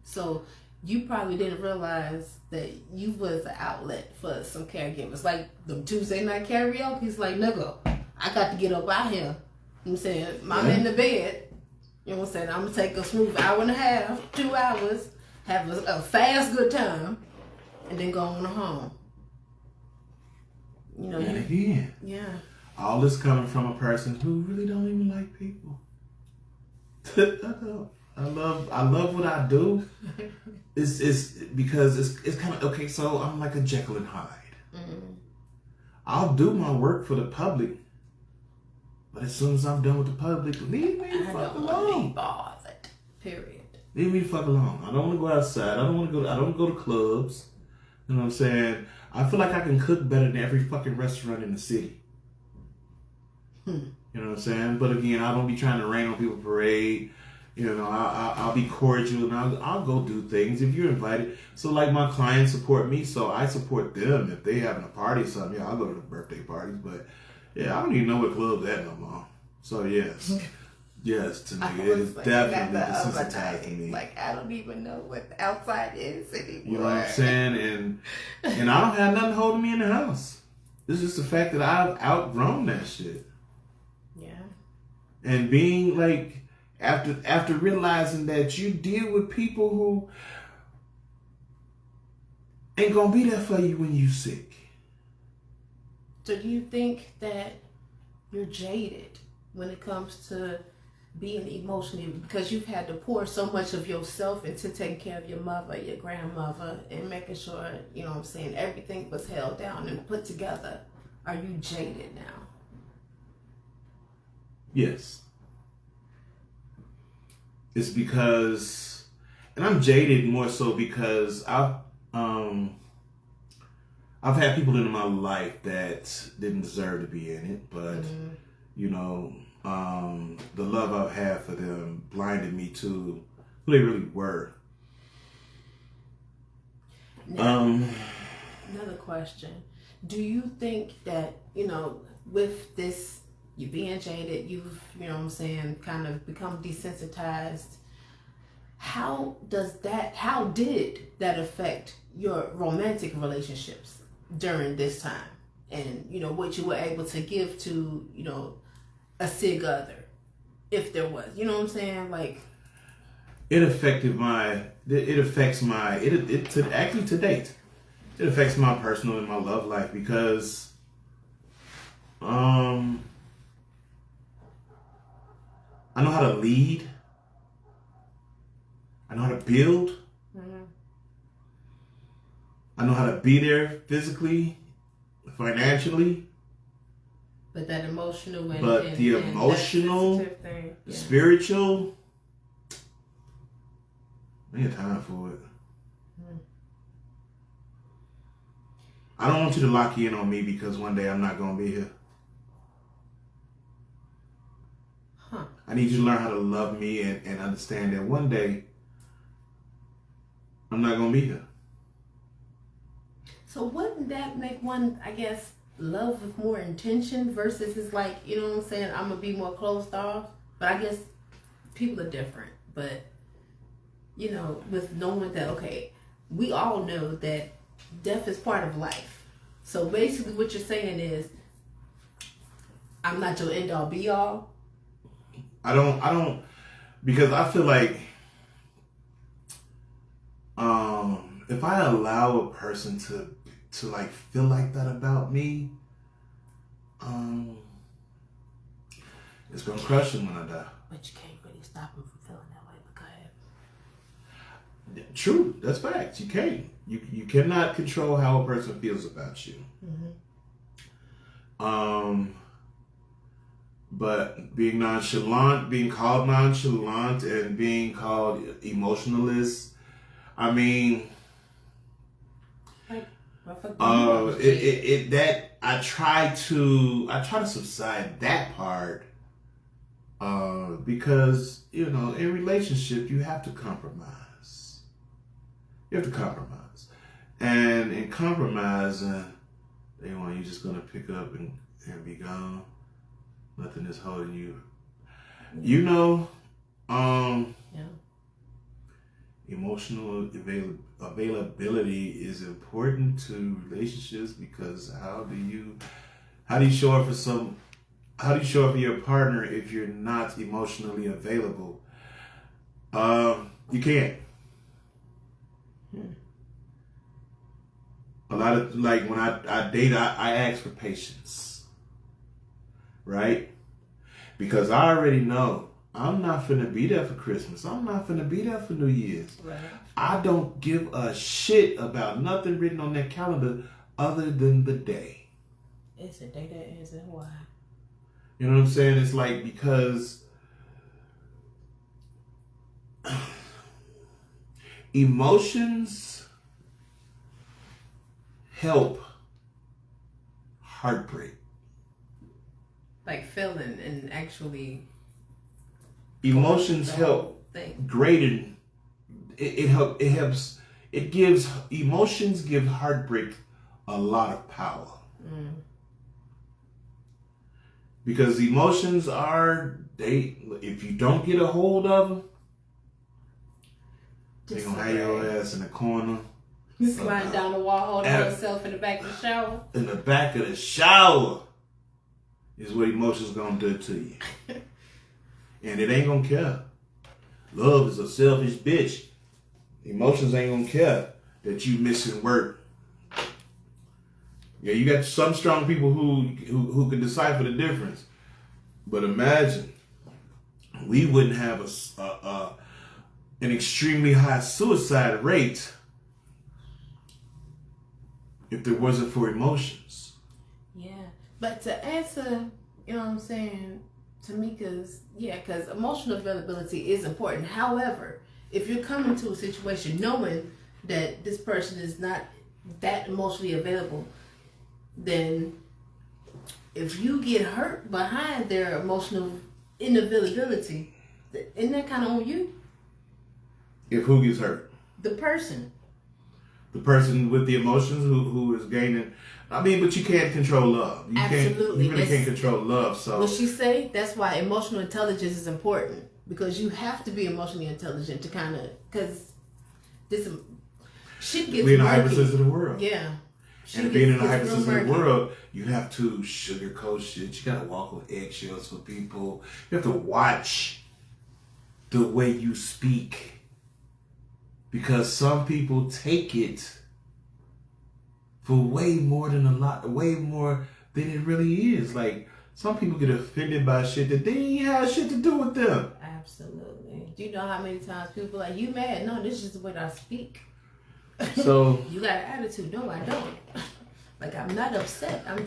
Speaker 2: So you probably didn't realize that you was an outlet for some caregivers. Like the Tuesday night karaoke, he's like, nigga, I got to get up out here. You know what I'm saying? I'm in the bed. You know what I'm saying? I'm going to take a smooth hour and a half, 2 hours, have a fast good time, and then go on home. You know,
Speaker 1: and again,
Speaker 2: yeah.
Speaker 1: All this coming from a person who really don't even like people. I love what I do. It's because it's kind of okay. So I'm like a Jekyll and Hyde. Mm-hmm. I'll do my work for the public, but as soon as I'm done with the public, leave me the fuck alone.
Speaker 2: Be bothered. Period.
Speaker 1: Leave me the fuck alone. I don't want to go outside. I don't go to clubs. You know what I'm saying? I feel like I can cook better than every fucking restaurant in the city. You know what I'm saying? But again, I don't be trying to rain on people's parade. You know, I'll be cordial and I'll go do things if you're invited. So like my clients support me, so I support them. If they having a party or something, yeah, I'll go to the birthday parties. But yeah, I don't even know what club's at no more. So yes. Yes, to me, it is definitely desensitizing me.
Speaker 2: Like, I don't even know what the outside is anymore.
Speaker 1: You know what I'm saying? And I don't have nothing holding me in the house. It's just the fact that I've outgrown that shit.
Speaker 2: Yeah.
Speaker 1: And being like, after realizing that you deal with people who ain't gonna be there for you when you sick.
Speaker 2: So do you think that you're jaded when it comes to being emotionally, because you've had to pour so much of yourself into taking care of your mother, your grandmother, and making sure, you know what I'm saying, everything was held down and put together? Are you jaded now?
Speaker 1: Yes. It's because, and I'm jaded more so because I've had people in my life that didn't deserve to be in it, but you know, the love I've had for them blinded me to who they really were.
Speaker 2: Now, another question. Do you think that, you know, with this, you being jaded, you've, you know what I'm saying, kind of become desensitized, how did that affect your romantic relationships during this time? And, you know, what you were able to give to, you know, a sig other, if there was, you know what I'm saying? Like,
Speaker 1: it affects to date, it affects my personal and my love life because, I know how to lead. I know how to build. I know how to be there physically, financially.
Speaker 2: But that emotional and
Speaker 1: the emotional,
Speaker 2: thing,
Speaker 1: the spiritual, I ain't got time for it. I don't want you to lock in on me because one day I'm not going to be here. I need you to learn how to love me and understand that one day I'm not going to be here.
Speaker 2: So wouldn't that make one, I guess, love with more intention versus it's like, you know what I'm saying, I'm gonna be more closed off. But I guess people are different. But you know, with knowing that, okay, we all know that death is part of life. So basically what you're saying is, I'm not your end all be all.
Speaker 1: I don't, because I feel like, if I allow a person to like feel like that about me, it's gonna crush them when I die.
Speaker 2: But you can't really stop them from feeling that way, because
Speaker 1: True, that's facts. You can't. You cannot control how a person feels about you. But being nonchalant, being called nonchalant, and being called emotionalist, I mean, I try to subside that part, because you know, in relationship you have to compromise. You have to compromise, and in compromising, they want you just gonna pick up and be gone. Nothing is holding you. You know, emotional availability is important to relationships, because how do you show up for your partner if you're not emotionally available? You can't. A lot of, like, when I date, I ask for patience, right? Because I already know I'm not finna be there for Christmas. I'm not finna be there for New Year's. Right. I don't give a shit about nothing written on that calendar other than the day.
Speaker 2: It's a day that ends in Y.
Speaker 1: You know what I'm saying? It's like, because emotions help heartbreak.
Speaker 2: Like feeling and actually.
Speaker 1: Emotions help greater. Emotions give heartbreak a lot of power. Because emotions if you don't get a hold of them, they're going to have your ass in the corner.
Speaker 2: Sliding down the wall, holding yourself in the back of the shower.
Speaker 1: In the back of the shower is what emotions going to do to you. And it ain't going to care. Love is a selfish bitch. Emotions ain't going to care that you missing work. Yeah, you got some strong people who can decipher the difference. But imagine, we wouldn't have an extremely high suicide rate if there wasn't for emotions.
Speaker 2: Yeah, but to answer, you know what I'm saying, Tamika's, because emotional availability is important. However, if you're coming to a situation knowing that this person is not that emotionally available, then if you get hurt behind their emotional inavailability, isn't that kind of on you?
Speaker 1: If who gets hurt?
Speaker 2: The person. The
Speaker 1: person with the emotions who is gaining. I mean, but you can't control love.
Speaker 2: Absolutely.
Speaker 1: You really can't control love. So
Speaker 2: what she say, that's why emotional intelligence is important, because you have to be emotionally intelligent to kind of, because this shit gets
Speaker 1: we're in the hyperspace of the world.
Speaker 2: Yeah.
Speaker 1: And being in the hyperspace of the world, you have to sugarcoat shit. You gotta walk with eggshells for people. You have to watch the way you speak, because some people take it for way more than it really is. Like, some people get offended by shit that they ain't have shit to do with them.
Speaker 2: Absolutely. Do you know how many times people are like, you mad? No, this is just the way I speak.
Speaker 1: So
Speaker 2: you got an attitude. No, I don't. Like, I'm not upset. I'm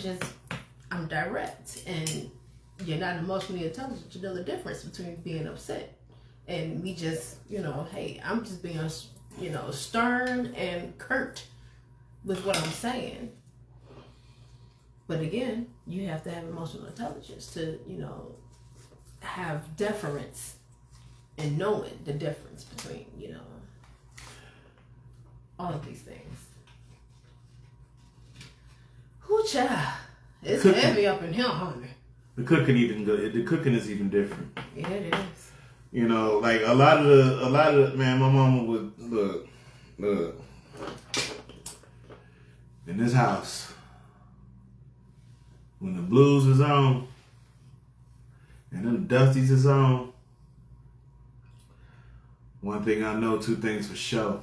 Speaker 2: direct. And you're not emotionally intelligent to know the difference between being upset and me just, hey, I'm just being, stern and curt with what I'm saying. But again, you have to have emotional intelligence to, have deference and knowing the difference between, all of these things. child. It's
Speaker 1: Cooking.
Speaker 2: heavy up in here, honey.
Speaker 1: The cooking is even different.
Speaker 2: Yeah, it is.
Speaker 1: You know, like a lot of the man, my mama would look in this house when the blues is on and them dusties is on. One thing I know, two things for sure.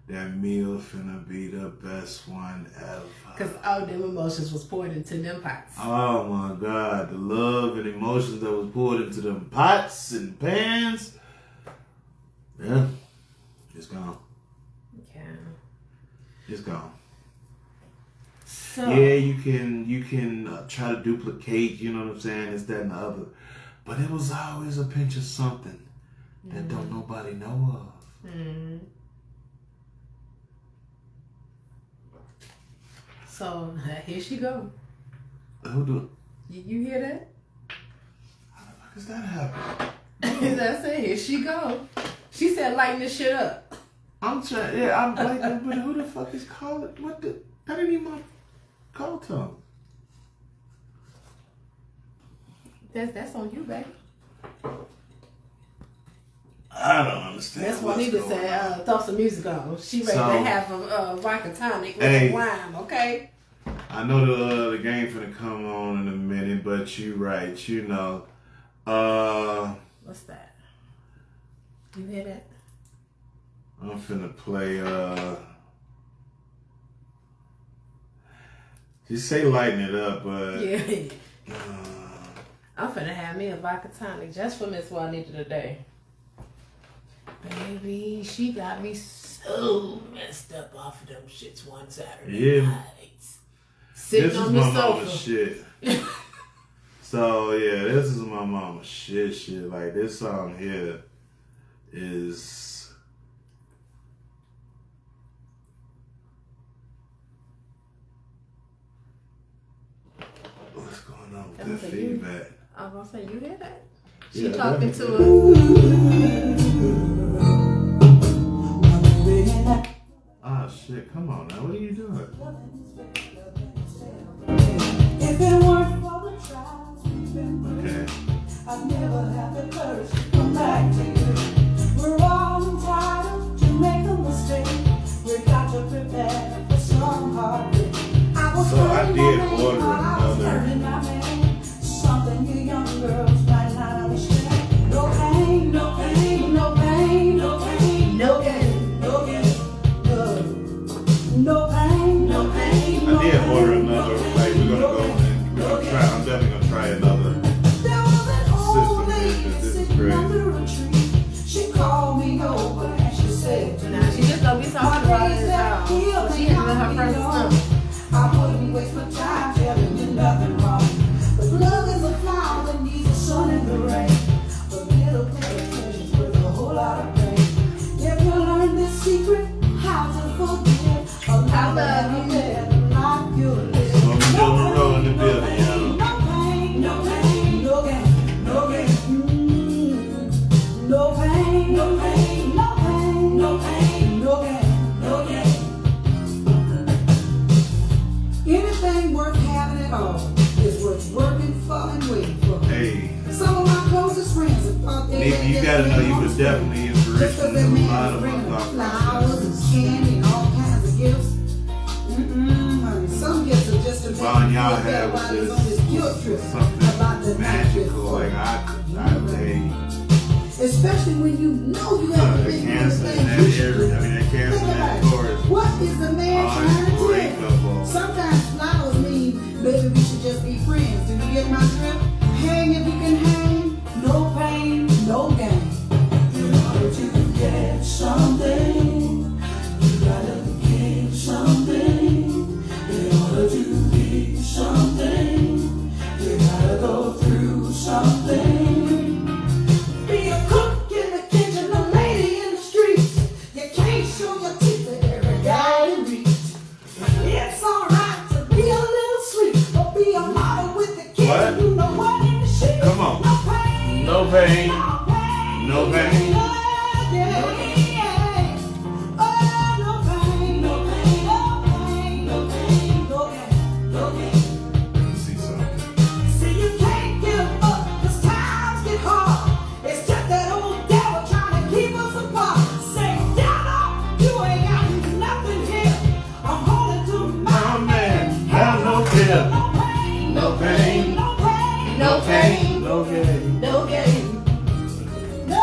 Speaker 1: That meal finna be the best one ever.
Speaker 2: Because all them emotions was poured into them pots.
Speaker 1: Oh my God, the love and emotions that was poured into them pots and pans. Yeah, it's gone.
Speaker 2: Yeah.
Speaker 1: It's gone.
Speaker 2: So,
Speaker 1: Yeah, you can try to duplicate, you know what I'm saying, this, that, and the other. But it was always a pinch of something that don't nobody know of.
Speaker 2: mm-hmm. So, here she go.
Speaker 1: Who do?
Speaker 2: You hear that?
Speaker 1: How the fuck does that happen?
Speaker 2: That's it. Here she go. She said, lighten this shit up.
Speaker 1: I'm trying. Yeah, I'm like, but who the fuck is calling? What the? That ain't even my call tone.
Speaker 2: That's on you, baby.
Speaker 1: I don't understand.
Speaker 2: That's what Nita said. Throw some music on. She ready
Speaker 1: So,
Speaker 2: to have a vodka tonic with
Speaker 1: hey,
Speaker 2: some wine, okay?
Speaker 1: I know the game finna come on in a minute, but you right. You know.
Speaker 2: What's that? You hear that?
Speaker 1: I'm finna play. You say lighten it up, but
Speaker 2: Yeah. I'm finna have me a vodka tonic just for Miss Juanita today. Baby, she got me so messed up off of them shits one Saturday night. Sitting
Speaker 1: This
Speaker 2: on
Speaker 1: is
Speaker 2: the
Speaker 1: my
Speaker 2: sofa.
Speaker 1: mama's shit. So yeah, this is my mama's shit. Like this song here is what's going on with that feedback?
Speaker 2: I was gonna say, you hear that? She
Speaker 1: Yeah,
Speaker 2: talking to us.
Speaker 1: Ah shit, come on now, what are you doing?
Speaker 4: If it weren't for the trials we've been through,
Speaker 1: Okay.
Speaker 4: I'd never have the courage to come back to you. We're all entitled to make a mistake. We got to prepare for some heartbreak.
Speaker 1: So I did order another.
Speaker 4: Something you young girls might not understand. No pain, no pain, no pain, no pain, no gain, no gain, no pain, no pain.
Speaker 1: I did order another, like we're gonna go and we're gonna try, I'm definitely gonna try another system here, because this is crazy.
Speaker 4: She called me over and she said,
Speaker 2: Now she just gonna be talking about it now. So she had to let her friends know.
Speaker 4: I wouldn't waste my time telling you nothing wrong. But love is a flower that needs the sun and the rain. But little patience with a whole lot of pain. If you learn this secret, how to forgive,
Speaker 2: I love you.
Speaker 4: like you live.
Speaker 1: So I'm still on the road in the building, y'all.
Speaker 4: No pain, no pain, no gain, no gain. No pain, no pain, no pain, no pain, no gain, no gain. Anything worth having at all is worth working for and waiting for.
Speaker 1: Hey,
Speaker 4: Some of my closest friends have thought they
Speaker 1: Nick, you gotta know you was definitely inspirational to a lot of
Speaker 4: bring
Speaker 1: us.
Speaker 4: flowers and candy and all kinds of gifts. Honey, some gifts are just to
Speaker 1: All y'all had was
Speaker 4: on this guilt trip
Speaker 1: just
Speaker 4: about the
Speaker 1: something magical, like hey,
Speaker 4: especially when you know you have
Speaker 1: the
Speaker 4: been
Speaker 1: cancer in that area, I mean that cancer in that chorus.
Speaker 4: What is the man
Speaker 1: Oh,
Speaker 4: trying to
Speaker 1: break
Speaker 4: do?
Speaker 1: up all.
Speaker 4: Sometimes flowers mean maybe we should just be friends. Do you get my drift? Hang if you can hang. No pain, no gain. In order to get something, you gotta give something. In order to be something, you gotta go through something. Be a cook in the kitchen, a lady in the street. You can't show your teeth to every guy you meet.
Speaker 1: No pain.
Speaker 2: No pain.
Speaker 1: No gain.
Speaker 2: No gain. No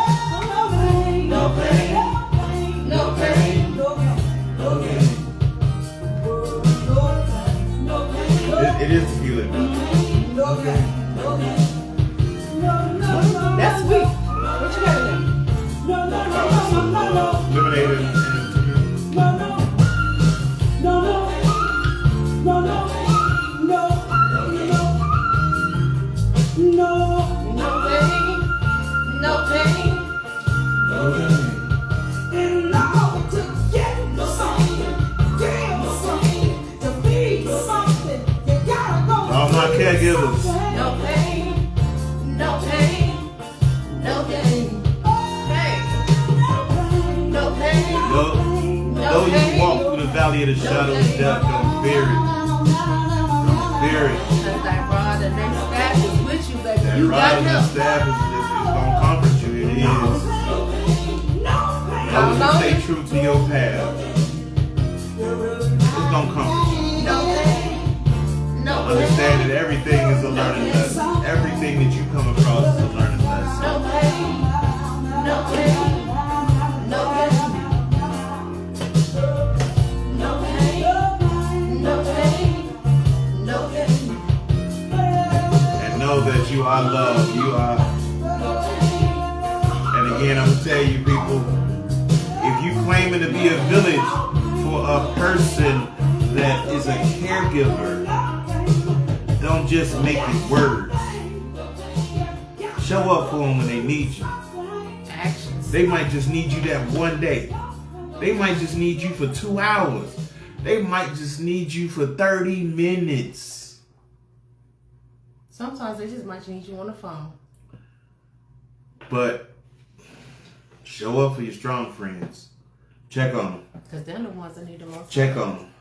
Speaker 2: pain.
Speaker 1: No pain.
Speaker 2: No pain.
Speaker 1: No gain. It is tequila. Okay.
Speaker 2: That's sweet. What you got in
Speaker 1: Lemonade and
Speaker 2: No pain. No pain.
Speaker 1: all my caregivers.
Speaker 2: No pain. No pain. No gain. Hey. No pain.
Speaker 1: Though you walk through the valley of the shadow of death, don't fear it. Don't fear it.
Speaker 2: Cause that rod and that staff is with you, baby.
Speaker 1: That
Speaker 2: You
Speaker 1: rod
Speaker 2: got
Speaker 1: and that
Speaker 2: help.
Speaker 1: staff is going to comfort you. It is. As long as you stay true to your path, it's going to comfort you.
Speaker 2: No pain. No pain.
Speaker 1: Understand that everything is a learning lesson. Everything that you come across is a learning lesson.
Speaker 2: No pain. No pain. No gain. No pain. No pain. No gain.
Speaker 1: And know that you are loved. You are. And again, I'm going to tell you people, if you claiming to be a village for a person that is a caregiver, don't just make it words. Show up for them when they need you.
Speaker 2: Actions.
Speaker 1: They might just need you that one day. They might just need you for 2 hours. They might just need you for 30 minutes.
Speaker 2: Sometimes they just might need you on the phone.
Speaker 1: But show up for your strong friends. Check on them.
Speaker 2: Because they're the ones that need the most.
Speaker 1: Check on them.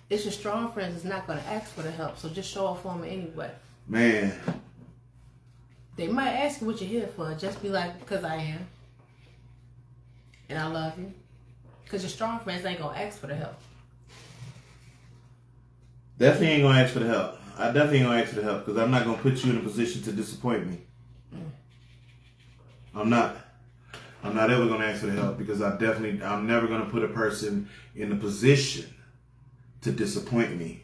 Speaker 2: It's your strong friends that's not going to ask for the help, so just show up for them anyway.
Speaker 1: Man,
Speaker 2: They might ask you what you're here for. Just be like, because I am. And I love you. Because your strong friends ain't going to ask for the help.
Speaker 1: definitely ain't going to ask for the help. I definitely ain't going to ask for the help because I'm not going to put you in a position to disappoint me. I'm not ever going to ask for the help because I'm never going to put a person in a position to disappoint me.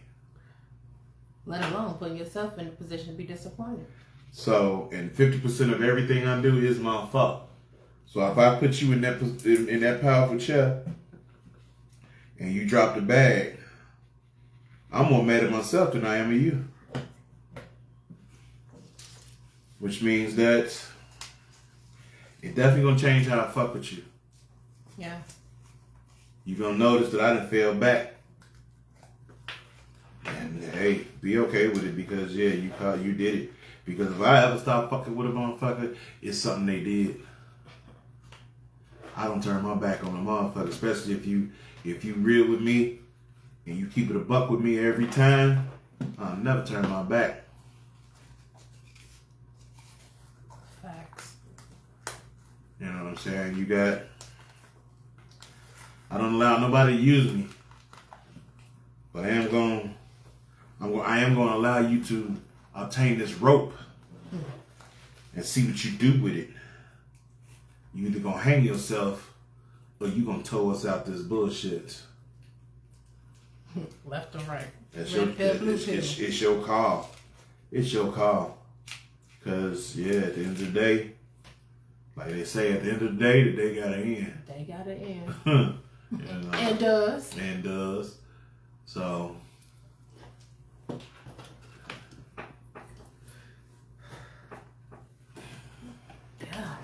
Speaker 2: Let alone putting yourself in a position to be disappointed.
Speaker 1: So, and 50% of everything I do is my fault. So if I put you in that powerful chair and you drop the bag, I'm more mad at myself than I am at you. Which means that it definitely gonna change how I fuck with you.
Speaker 2: Yeah.
Speaker 1: You're gonna notice that I done fell back. And hey, be okay with it because yeah, you did it. Because if I ever stop fucking with a motherfucker, it's something they did. I don't turn my back on a motherfucker, especially if you real with me and you keep it a buck with me every time. I'll never turn my back.
Speaker 2: Facts.
Speaker 1: You know what I'm saying? I don't allow nobody to use me, but I am going to allow you to obtain this rope and see what you do with it. You either gonna hang yourself or you gonna tow us out this bullshit.
Speaker 2: Left or right.
Speaker 1: It's
Speaker 2: Red
Speaker 1: your call. It's your call. Cause yeah, at the end of the day, like they say, at the end of the day, the day gotta end.
Speaker 2: They got to end.
Speaker 1: You know?
Speaker 2: And does.
Speaker 1: And does. So
Speaker 2: Yeah.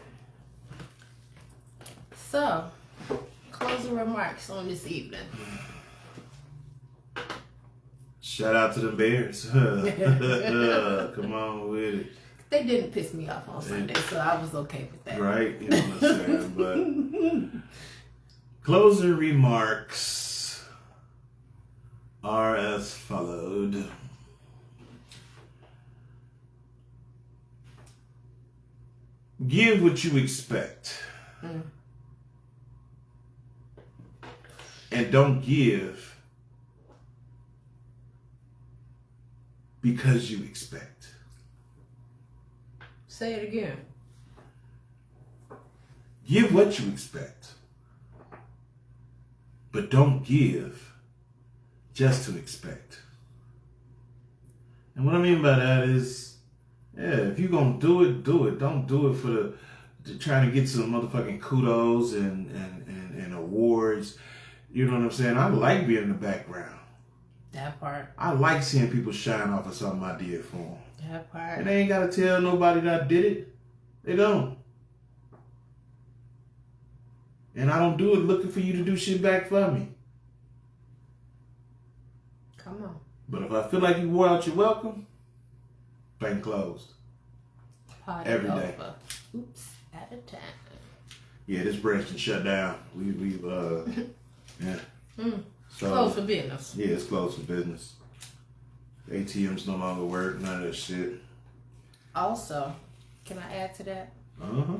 Speaker 2: So, closing remarks on this evening.
Speaker 1: shout out to the Bears. Come on with it.
Speaker 2: They didn't piss me off on Sunday, so I was okay with that.
Speaker 1: Right? You know what I'm saying? But closing remarks are as followed. Give what you expect. And don't give because you expect.
Speaker 2: Say it again.
Speaker 1: Give what you expect. But don't give just to expect. And what I mean by that is, if you're going to do it, do it. Don't do it for trying to get some motherfucking kudos and awards. You know what I'm saying? I like being in the background.
Speaker 2: That part.
Speaker 1: I like seeing people shine off of something I did for them.
Speaker 2: That part.
Speaker 1: And they ain't got to tell nobody that I did it. They don't. And I don't do it looking for you to do shit back for me.
Speaker 2: Come on.
Speaker 1: But if I feel like you wore out your welcome, bank closed.
Speaker 2: Party
Speaker 1: every
Speaker 2: over.
Speaker 1: day.
Speaker 2: Oops, at a time.
Speaker 1: Yeah, this branch can shut down. We've yeah. So,
Speaker 2: Closed for business.
Speaker 1: Yeah, it's closed for business. ATMs no longer work, none of that shit.
Speaker 2: Also, can I add to that?
Speaker 1: Uh-huh.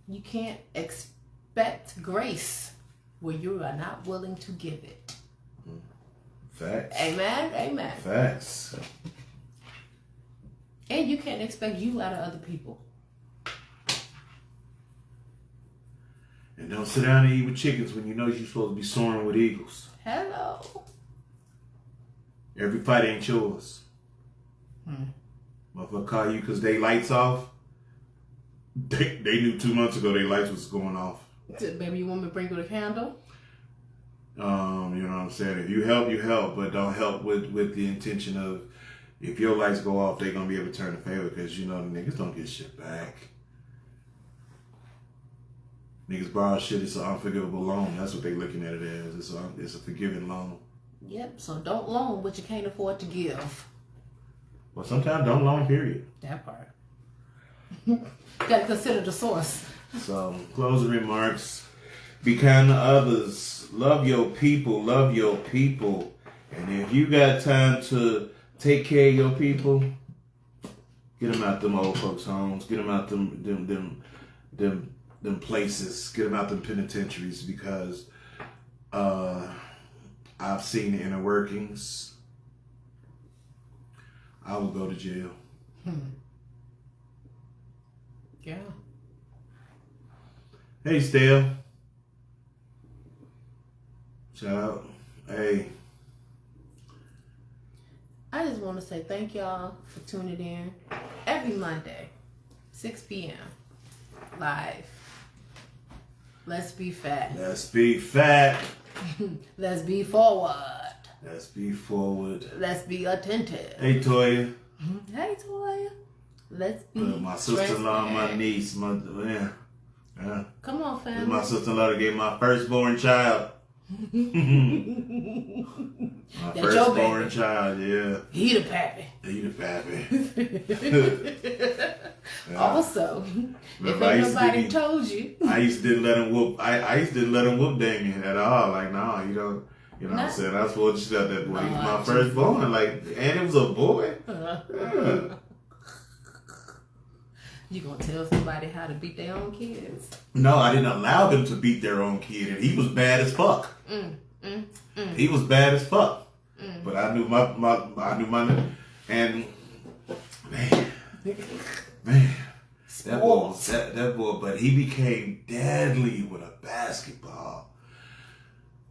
Speaker 2: You can't expect grace where you are not willing to give it.
Speaker 1: Facts.
Speaker 2: Amen. Amen.
Speaker 1: Facts.
Speaker 2: And you can't expect you out of other people.
Speaker 1: And don't sit down and eat with chickens when you know you're supposed to be soaring with eagles.
Speaker 2: Hello.
Speaker 1: Every fight ain't yours. Motherfucker call you because they lights off. They knew 2 months ago their lights was going off.
Speaker 2: Baby, you want me to bring you the candle?
Speaker 1: You know what I'm saying? If you help, but don't help with the intention of if your lights go off, they're gonna be able to turn the favor because you know the niggas don't get shit back. Niggas borrow shit, it's an unforgivable loan. That's what they looking at it as. It's a forgiving loan.
Speaker 2: Yep, so don't loan what you can't afford to give.
Speaker 1: Well, sometimes don't loan, period.
Speaker 2: That part. Gotta consider the source.
Speaker 1: So, closing remarks. Be kind to others. Love your people. Love your people. And if you got time to take care of your people, get them out them old folks' homes. Get them out them places. Get them out them penitentiaries because I've seen the inner workings. I will go to jail.
Speaker 2: Yeah.
Speaker 1: Hey, Stale. Shout out. Hey.
Speaker 2: I just want to say thank y'all for tuning in every Monday, 6 p.m. live. Let's be fat.
Speaker 1: Let's be fat.
Speaker 2: Let's be forward.
Speaker 1: Let's be forward.
Speaker 2: Let's be attentive.
Speaker 1: Hey, Toya.
Speaker 2: Hey, Toya. Let's be
Speaker 1: My sister-in-law, my niece, yeah.
Speaker 2: Come on, family.
Speaker 1: My sister-in-law that gave my firstborn child. My
Speaker 2: That's
Speaker 1: firstborn child, yeah.
Speaker 2: He the pappy.
Speaker 1: He the pappy. Yeah.
Speaker 2: Also,
Speaker 1: Remember,
Speaker 2: if ain't nobody told you.
Speaker 1: I used to didn't let him whoop. I used to didn't let him whoop Damien at all. Like, nah, you don't. You know what I'm saying? I spoiled the shit out that boy. He was my firstborn. Like, and it was a boy. Yeah.
Speaker 2: You gonna tell somebody how to beat their own kids?
Speaker 1: No, I didn't allow them to beat their own kid, and he was bad as fuck. He was bad as fuck. But I knew my, and man, that boy, but he became deadly with a basketball.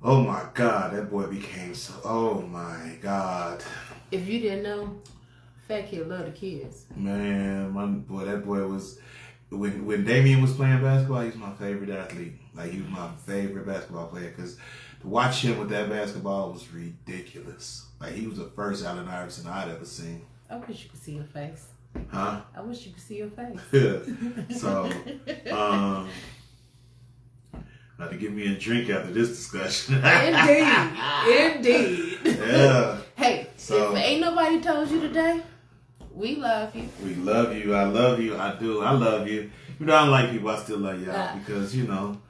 Speaker 1: Oh my God, that boy became so. Oh my God.
Speaker 2: If you didn't know, Fat Kid love the kids.
Speaker 1: Man, that boy was. When Damien was playing basketball, he was my favorite athlete. Like, he was my favorite basketball player because to watch him with that basketball was ridiculous. Like, he was the first Allen Iverson I'd ever seen.
Speaker 2: I wish you could see your face.
Speaker 1: Huh?
Speaker 2: I wish you could see your face.
Speaker 1: So, about to give me a drink after this discussion.
Speaker 2: Indeed.
Speaker 1: Yeah.
Speaker 2: Hey,
Speaker 1: so,
Speaker 2: if ain't nobody told you today, we love you.
Speaker 1: We love you. I love you. I do. I love you. You know, I don't like people. I still love y'all because, you know,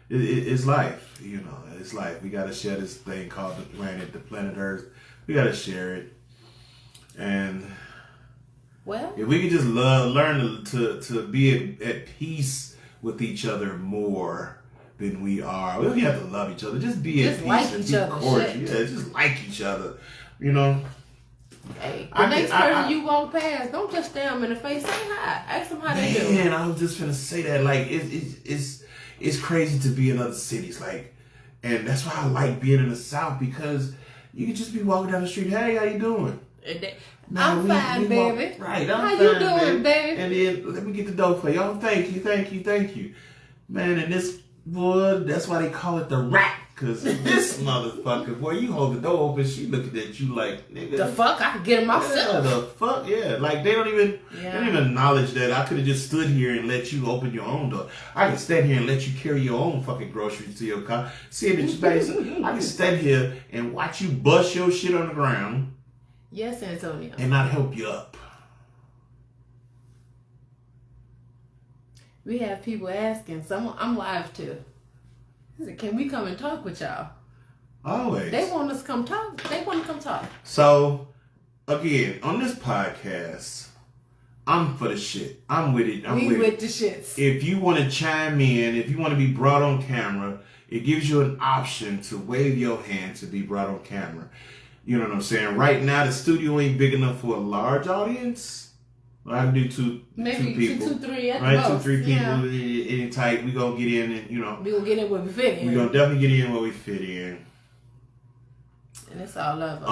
Speaker 1: it's life. You know, it's life. We got to share this thing called the planet Earth. We got to share it. And
Speaker 2: well,
Speaker 1: if we could just learn to be at peace with each other more than we are. We don't have to love each other. Just be at peace
Speaker 2: like
Speaker 1: and
Speaker 2: each
Speaker 1: be
Speaker 2: other.
Speaker 1: cordial. Yeah, just like each other. You know,
Speaker 2: Hey, the next person you walk past, don't just stare them in the face. Say hi. Ask them how they do.
Speaker 1: Man, I was just gonna say that. Like, it's crazy to be in other cities. Like, and that's why I like being in the South, because you can just be walking down the street. Hey, how you doing?
Speaker 2: I'm fine, baby.
Speaker 1: Right,
Speaker 2: how you doing, baby?
Speaker 1: And then let me get the dough for you. Oh, thank you. Man, and this boy, that's why they call it the rat. Cause this motherfucker, boy, you hold the door open, she looking at you like, nigga.
Speaker 2: The fuck? I could get him myself.
Speaker 1: Yeah, the fuck, yeah. Like they don't even acknowledge that I could have just stood here and let you open your own door. I can stand here and let you carry your own fucking groceries to your car. See that you base. I can stand here and watch you bust your shit on the ground.
Speaker 2: Yes, Antonio.
Speaker 1: And not help you up.
Speaker 2: We have people asking. I'm live too. Can we come and talk with y'all?
Speaker 1: Always.
Speaker 2: They want us to come talk. They want to come talk.
Speaker 1: So, again, on this podcast, I'm for the shit. I'm with it.
Speaker 2: We with the shits.
Speaker 1: If you want to chime in, if you want to be brought on camera, it gives you an option to wave your hand to be brought on camera. You know what I'm saying? Right now, the studio ain't big enough for a large audience. I can do two people.
Speaker 2: Two, three at
Speaker 1: right,
Speaker 2: most.
Speaker 1: 2-3 people in tight. We gonna get in and, you know.
Speaker 2: We gonna get in where we fit in.
Speaker 1: We gonna definitely get in where we fit in.
Speaker 2: And it's all love.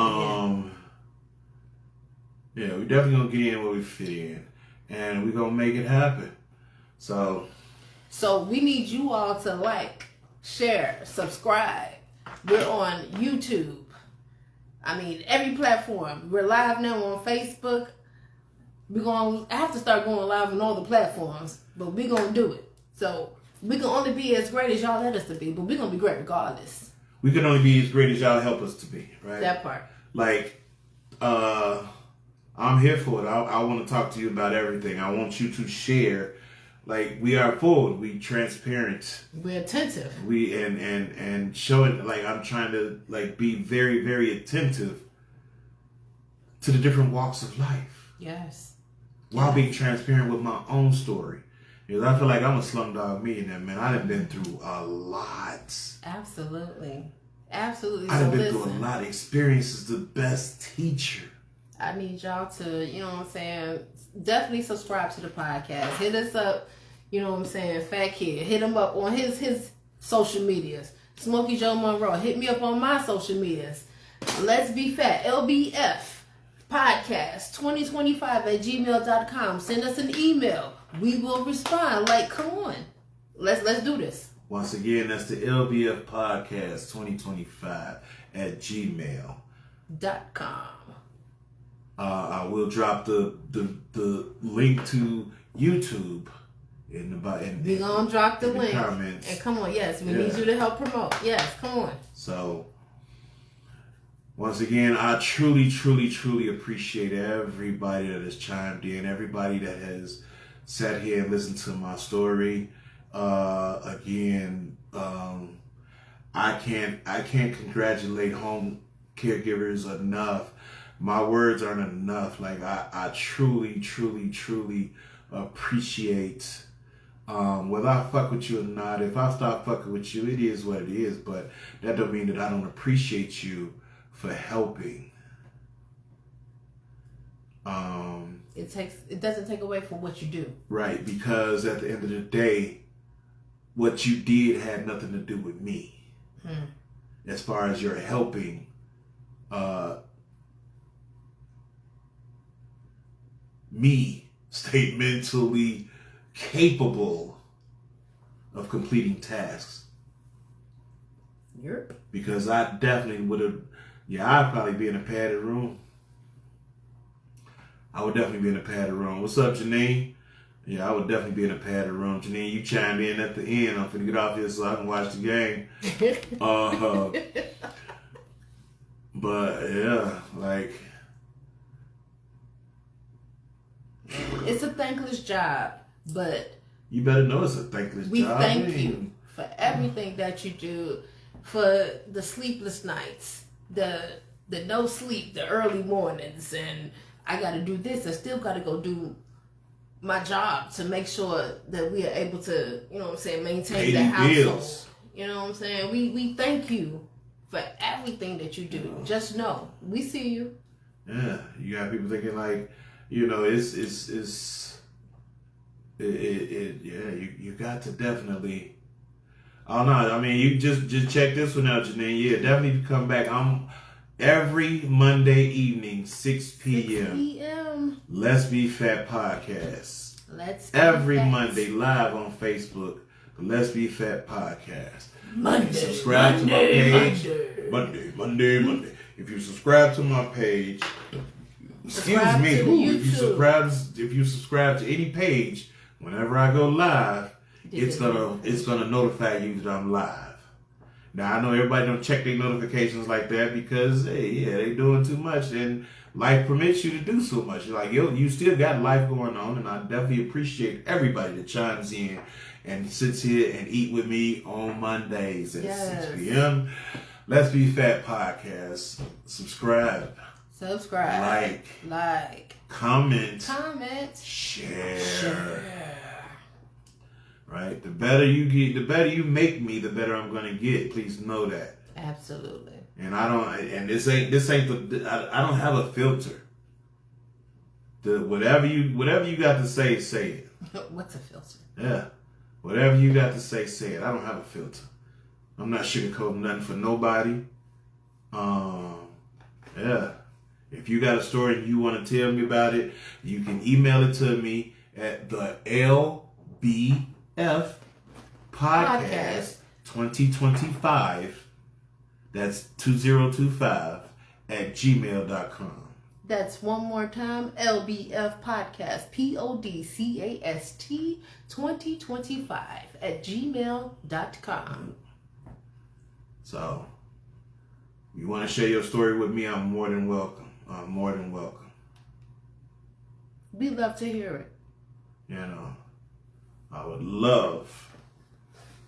Speaker 1: Yeah, we definitely gonna get in where we fit in. And we gonna make it happen. So
Speaker 2: we need you all to like, share, subscribe. We're on YouTube. I mean, every platform. We're live now on Facebook. I have to start going live on all the platforms, but we're going to do it. So we can only be as great as y'all let us to be, but we're going to be great regardless.
Speaker 1: We can only be as great as y'all help us to be, right?
Speaker 2: That part.
Speaker 1: Like, I'm here for it. I want to talk to you about everything. I want you to share. Like, we are forward. We transparent.
Speaker 2: We're attentive.
Speaker 1: We and showing, like, I'm trying to, like, be very, very attentive to the different walks of life.
Speaker 2: Yes.
Speaker 1: While being transparent with my own story. Because I feel like I'm a slumdog millionaire, man. I done been through a lot.
Speaker 2: Absolutely.
Speaker 1: I done been through a lot. Experience is the best teacher.
Speaker 2: I need y'all to, you know what I'm saying, definitely subscribe to the podcast. Hit us up, you know what I'm saying, Fat Kid. Hit him up on his social medias. Smokey Joe Monroe. Hit me up on my social medias. Let's Be Fat. LBF. Podcast 2025 at gmail.com. Send us an email. We will respond. Like, come on. Let's do this.
Speaker 1: Once again, that's the LBF Podcast 2025 at gmail.com. I will drop the link to YouTube in
Speaker 2: we're gonna drop the link.
Speaker 1: Comments.
Speaker 2: And come on, yes, we need you to help promote. Yes, come on.
Speaker 1: So once again, I truly, truly, truly appreciate everybody that has chimed in, everybody that has sat here and listened to my story. Again, I can't congratulate home caregivers enough. My words aren't enough. Like I truly, truly, truly appreciate whether I fuck with you or not. If I stop fucking with you, it is what it is. But that don't mean that I don't appreciate you for helping.
Speaker 2: It doesn't take away from what you do.
Speaker 1: Right, because at the end of the day, what you did had nothing to do with me. As far as your helping me stay mentally capable of completing tasks.
Speaker 2: Yep.
Speaker 1: Because I definitely would have, I'd probably be in a padded room. I would definitely be in a padded room. What's up, Janine? Yeah, I would definitely be in a padded room. Janine, you chimed in at the end. I'm finna get off here so I can watch the game. But yeah, like,
Speaker 2: it's a thankless job, but
Speaker 1: you better know it's a thankless job.
Speaker 2: We thank you for everything that you do, for the sleepless nights, the no sleep, the early mornings, and I got to do this. I still got to go do my job to make sure that we are able to, you know what I'm saying, maintain the household. Bills. You know what I'm saying? We thank you for everything that you do. Just know, we see you.
Speaker 1: Yeah, you got people thinking like, you know, you got to definitely. Oh no, I mean, you just check this one out, Janine. Yeah, definitely come back. I'm every Monday evening, 6 p.m.
Speaker 2: 6 p.m.
Speaker 1: Let's Be Fat podcast.
Speaker 2: Let's be
Speaker 1: every
Speaker 2: fat.
Speaker 1: Monday live on Facebook. The Let's Be Fat podcast.
Speaker 2: Monday.
Speaker 1: Subscribe to my page. Monday. If you subscribe to my page,
Speaker 2: Subscribe to YouTube.
Speaker 1: if you subscribe to any page, whenever I go live, it's gonna notify you that I'm live. Now I know everybody don't check their notifications like that because they doing too much and life permits you to do so much. Like you still got life going on, and I definitely appreciate everybody that chimes in and sits here and eat with me on Mondays at 6 p.m. Let's Be Fat podcast. Subscribe.
Speaker 2: Like. Comment.
Speaker 1: Share. Right? The better you make me, the better I'm gonna get. Please know that.
Speaker 2: Absolutely.
Speaker 1: And I don't have a filter. Whatever you got to say it.
Speaker 2: What's a filter?
Speaker 1: Yeah. Whatever you got to say it. I don't have a filter. I'm not sugarcoating nothing for nobody. Yeah. If you got a story and you want to tell me about it, you can email it to me at the LBF Podcast 2025. That's 2025 at gmail.com.
Speaker 2: That's one more time. LBF Podcast PODCAST 2025 at gmail.com.
Speaker 1: So, you want to share your story with me? I'm more than welcome.
Speaker 2: We love to hear it.
Speaker 1: You know, I would love.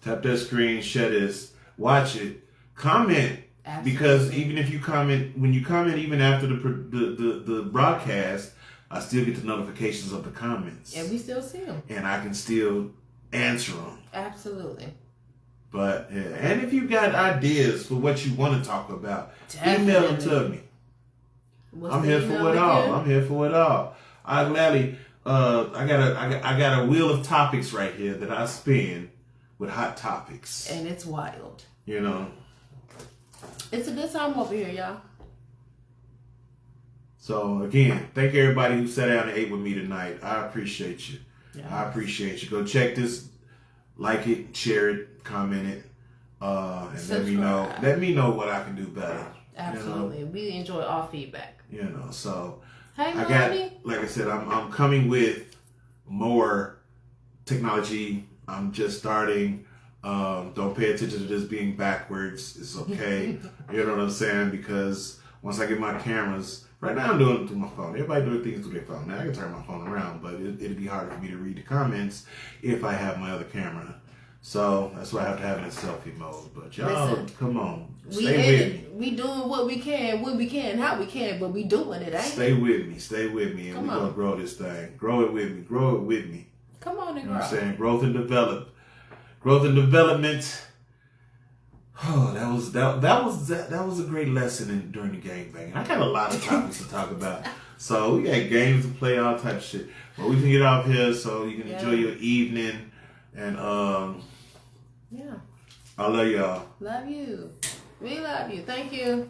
Speaker 1: Tap that screen, share this, watch it, comment. Absolutely. Because even if you comment, when you comment, even after the broadcast, I still get the notifications of the comments.
Speaker 2: And we still see them.
Speaker 1: And I can still answer them.
Speaker 2: Absolutely.
Speaker 1: But, yeah. And if you got ideas for what you want to talk about,
Speaker 2: definitely
Speaker 1: email them to me. I'm here for it all. I gladly, I got a wheel of topics right here that I spin with hot topics.
Speaker 2: And it's wild.
Speaker 1: You know.
Speaker 2: It's a good time over here, y'all.
Speaker 1: So, again, thank everybody who sat down and ate with me tonight. I appreciate you.
Speaker 2: Yeah.
Speaker 1: I appreciate you. Go check this. Like it, share it, comment it, and
Speaker 2: subscribe.
Speaker 1: let me know what I can do better.
Speaker 2: Absolutely.
Speaker 1: You know?
Speaker 2: We enjoy all feedback.
Speaker 1: You know, so
Speaker 2: hey,
Speaker 1: like I said, I'm coming with more technology. I'm just starting. Don't pay attention to this being backwards. It's okay. You know what I'm saying? Because once I get my cameras, right now I'm doing it through my phone. Everybody doing things through their phone. Now I can turn my phone around, but it'd be harder for me to read the comments if I have my other camera. So that's why I have to have it in selfie mode. But y'all, come on, stay with me.
Speaker 2: We doing what we can, when we can, how we can, but we doing it, ain't
Speaker 1: Stay with me, and we're gonna grow this thing. Grow it with me.
Speaker 2: Come on and
Speaker 1: grow. You know
Speaker 2: grow.
Speaker 1: what I'm saying? Growth and development. Oh, that was a great lesson during the gangbang. I got a lot of topics to talk about. So we got games to play, all type of shit. But we can get off here so you can enjoy your evening. And
Speaker 2: yeah,
Speaker 1: I love y'all.
Speaker 2: Love you. We love you. Thank you.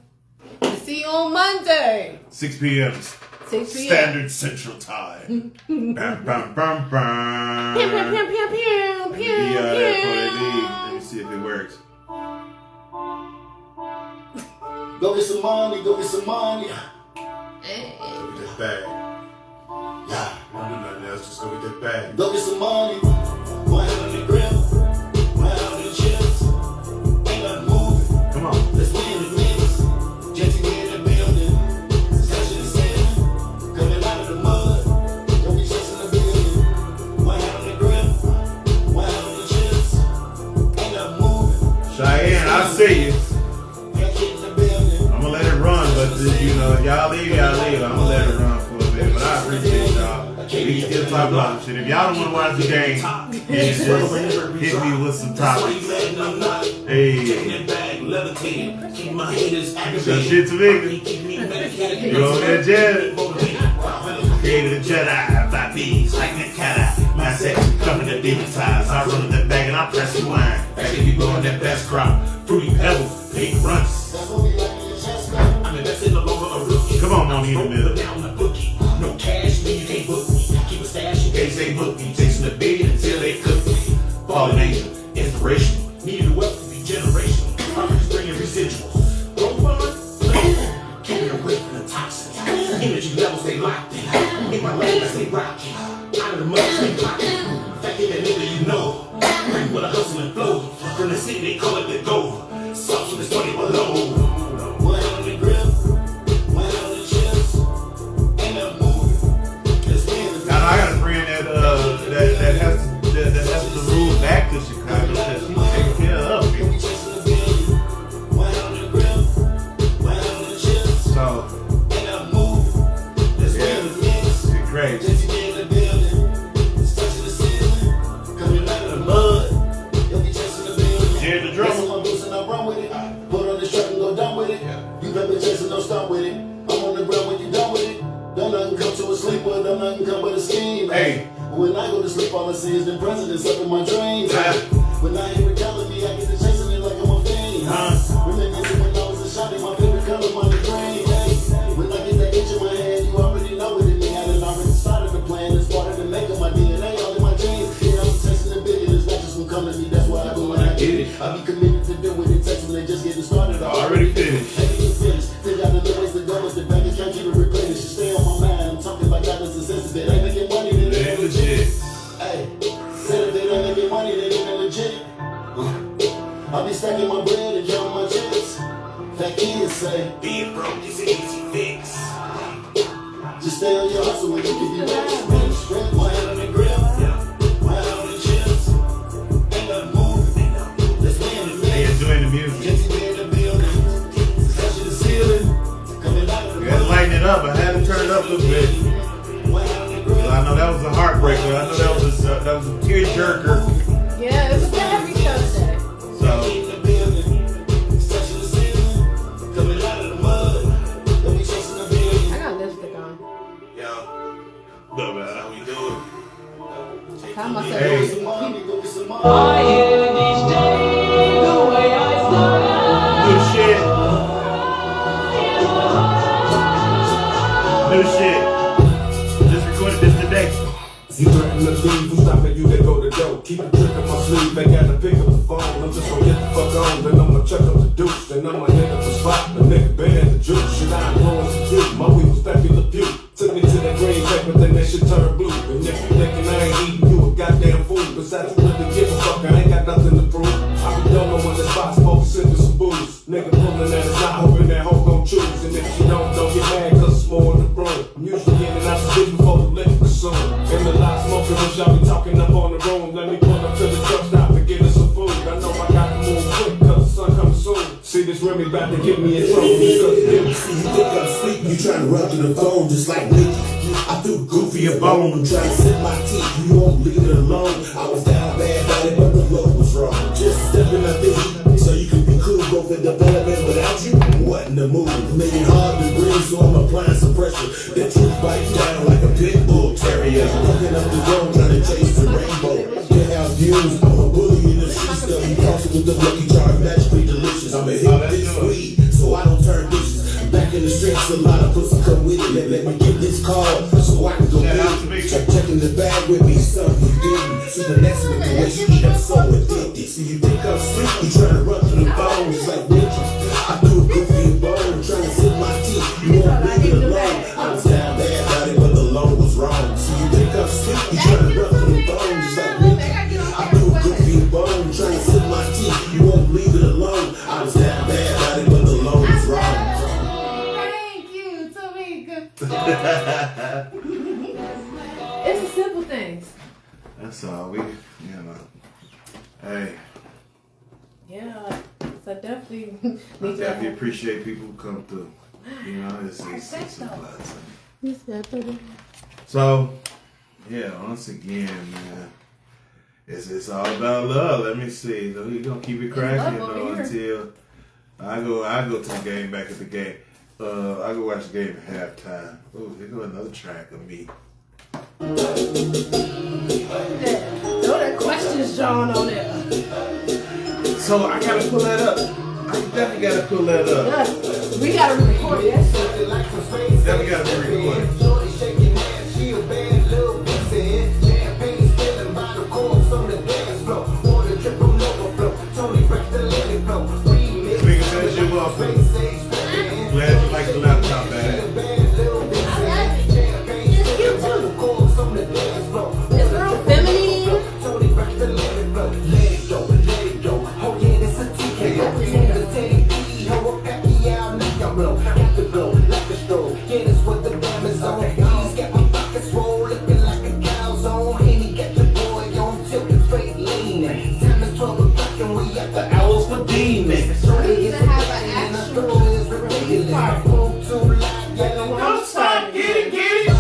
Speaker 2: We'll see you on Monday.
Speaker 1: 6 p.m.
Speaker 2: 6 p.m.
Speaker 1: Standard Central Time. Bam, bam, bam, bam.
Speaker 2: Pew, pew, pew, pew, pew, pew, pew.
Speaker 1: Let me see if it works.
Speaker 3: Go get some money.
Speaker 2: Hey.
Speaker 3: Go get that bag. Yeah, don't do nothing else, just go get that bag.
Speaker 4: Go get some money. One hand on the grip, one hand on the chips. Ain't nothing moving.
Speaker 1: Come on.
Speaker 4: Let's get in the mix. Jesse in the building. Stash in the sand. Coming out of the mud. Don't be chasing the building. One hand on the grip, one hand on the chips. Ain't nothing moving.
Speaker 1: Cheyenne, I see you. I'm gonna let it run, but if y'all leave. I'm gonna let it run for a bit, but I appreciate y'all. We can still talk about shit. If y'all don't want to watch the game, just hit me with some topics. Hey. Some shit to me. You over there, Jed? Created a Jedi by bees like that cat. My sex coming to demonize. I run the bag and I press the wine. Back if you blowing that best crop. Fruity pebbles, big runs. I'm invested in the longer a rookie. Come on, mommy, in the middle. Down the bookie. No cash, me, you can't book me. Keep a stash in case they book me. Chasing the bed until they cook me. Fallen angel, inspirational. Needed wealth to be generational. Properties bringing residuals. Growth fund, keep it away from the toxins. Energy levels they locked in. In my legs they rocking. Out of the mud they popping. Fact that nigga you know. Bring with a hustle and flow. From the city they call it the gold. Sauce with the 20 below. One on the grip, one on the chips. Ain't no moving. Now I got a friend that has to move back to Chicago because she's taking care of me. So it's great. The mud. Here's the drummer.
Speaker 3: Put on this truck and go down with it. You better chase and don't stop with it. I'm on the ground when you done with it. Don't nothing come to a sleeper, don't nothing come but a scheme.
Speaker 1: Hey.
Speaker 3: When I go to sleep, all I see is the presidents up in my dreams. When I hear it calling me, I get to chasing it like I'm a fiend. Remember when I was a shotty, my favorite color, my green. When I get that itch in my head, you already know what it means. I done already started the plan, it's part of the make of my DNA, all in my dreams. Yeah, I'm chasing the billion, it's not just gonna come to me, that's why I go when I get it. I be committed to do what it takes when they just getting started.
Speaker 1: I already finished.
Speaker 3: Think I know the ways to go with the bank account, keep it replenished. You stay on my mind, I'm talking about dollars and cents. If it ain't making money, then it ain't legit. Hey, said if they ain't making money, then it ain't legit. I be stacking my bread and counting my chips. That kids say, being broke is an easy fix. Just stay on your hustle when you can be rich. One hand on the grill, one hand on the chips. Ain't nothing moving, let's play in the mix.
Speaker 1: Yeah, enjoying the music. You gotta lighten it up. I had to turn it up a little bit. I know that was a heartbreaker. I know that was a tear jerker.
Speaker 2: Yeah, it's a heavy show today.
Speaker 1: So
Speaker 2: I got lipstick on.
Speaker 1: yo, no man, how we doing?
Speaker 2: Tell myself
Speaker 1: Hey.
Speaker 2: to
Speaker 5: I hear each day the way I start
Speaker 1: New shit. New shit. Just recorded this today.
Speaker 6: You threaten to leave, who's stopping you to go to dough? Keep a trick in my sleeve, ain't gotta pick up the phone. I'm just gonna get the fuck on, then I'ma check up the deuce. Then I'ma hit up the spot, the nigga band the juice. Shit, I influence you, my weed was fabulous view. Took me to that green paper, then that shit turned blue. And if you thinking I ain't eating, you a goddamn fool. Besides, you really give a fuck, I ain't got nothing to prove. I be dolo in the spot, smoking, sipping some booze. Nigga pulling at his eye, hoping that hoe gon' choose. And if she don't get mad, cause it's more in the room. I'm usually in and out the bitch before the liquor consume. In the lot smoking, when y'all be talking up on the room. Let me pull up to the truck stop and get us some food. I know I gotta move quick, cause the sun comes soon. See this Remy about to get me in trouble because
Speaker 3: You think I'm sleep, you tryna run to the phone just like Nicky. I threw goofy a bone, I'm trying to set my teeth, you won't leave it alone. I was down bad about it, but the load was wrong. Just stepping up the heat, so you can be cool, go for development without you. What in the move? Make it hard to breathe, so I'm applying some pressure. That truth bites down like a pit bull terrier. Walking up the road, trying to chase the rainbow. Can't have views, I'm a bully in the streets, though. You crossing with the lucky charm, magically delicious. I'm a hit this weed, so I don't turn dishes. Back in the streets, a lot of pussy come with it. Let me get this call, so I can go get it. Checking the bag with me, something you didn't. See the next with the way she eat, I'm so addicted. See, you think I'm sweet, you tryna run through the bones like Nicky. I threw a goofy and bone, tryna sit my teeth. You won't leave it alone. I was down bad about it, but the load was wrong. See, you think I'm sweet, you tryna run through the bones just like Nicky. I threw a goofy and bone, tryna sit my teeth. You won't leave it alone. I was down bad about it, but the load was wrong.
Speaker 2: Thank you, Tamika. It's the simple things.
Speaker 1: That's all we, Hey,
Speaker 2: Yeah, so definitely
Speaker 1: I
Speaker 2: need to
Speaker 1: definitely
Speaker 2: have.
Speaker 1: appreciate people who come through. It's a blessing. So, yeah, once again, man, it's all about love. Let me see. So we're gonna keep it cracking
Speaker 2: love over here.
Speaker 1: until I go to the game, back at the game. I go watch the game at halftime. Oh, here go another track of me.
Speaker 2: Throw that questions John on there.
Speaker 1: So I gotta pull that up. I definitely gotta pull that up.
Speaker 2: Yeah, we gotta record that shit.
Speaker 1: Definitely gotta re-record it. Nigga says you're welcome. Glad you like the laptop, man.
Speaker 2: It's cute too. It's real feminine.
Speaker 1: Don't stop, get it, get it.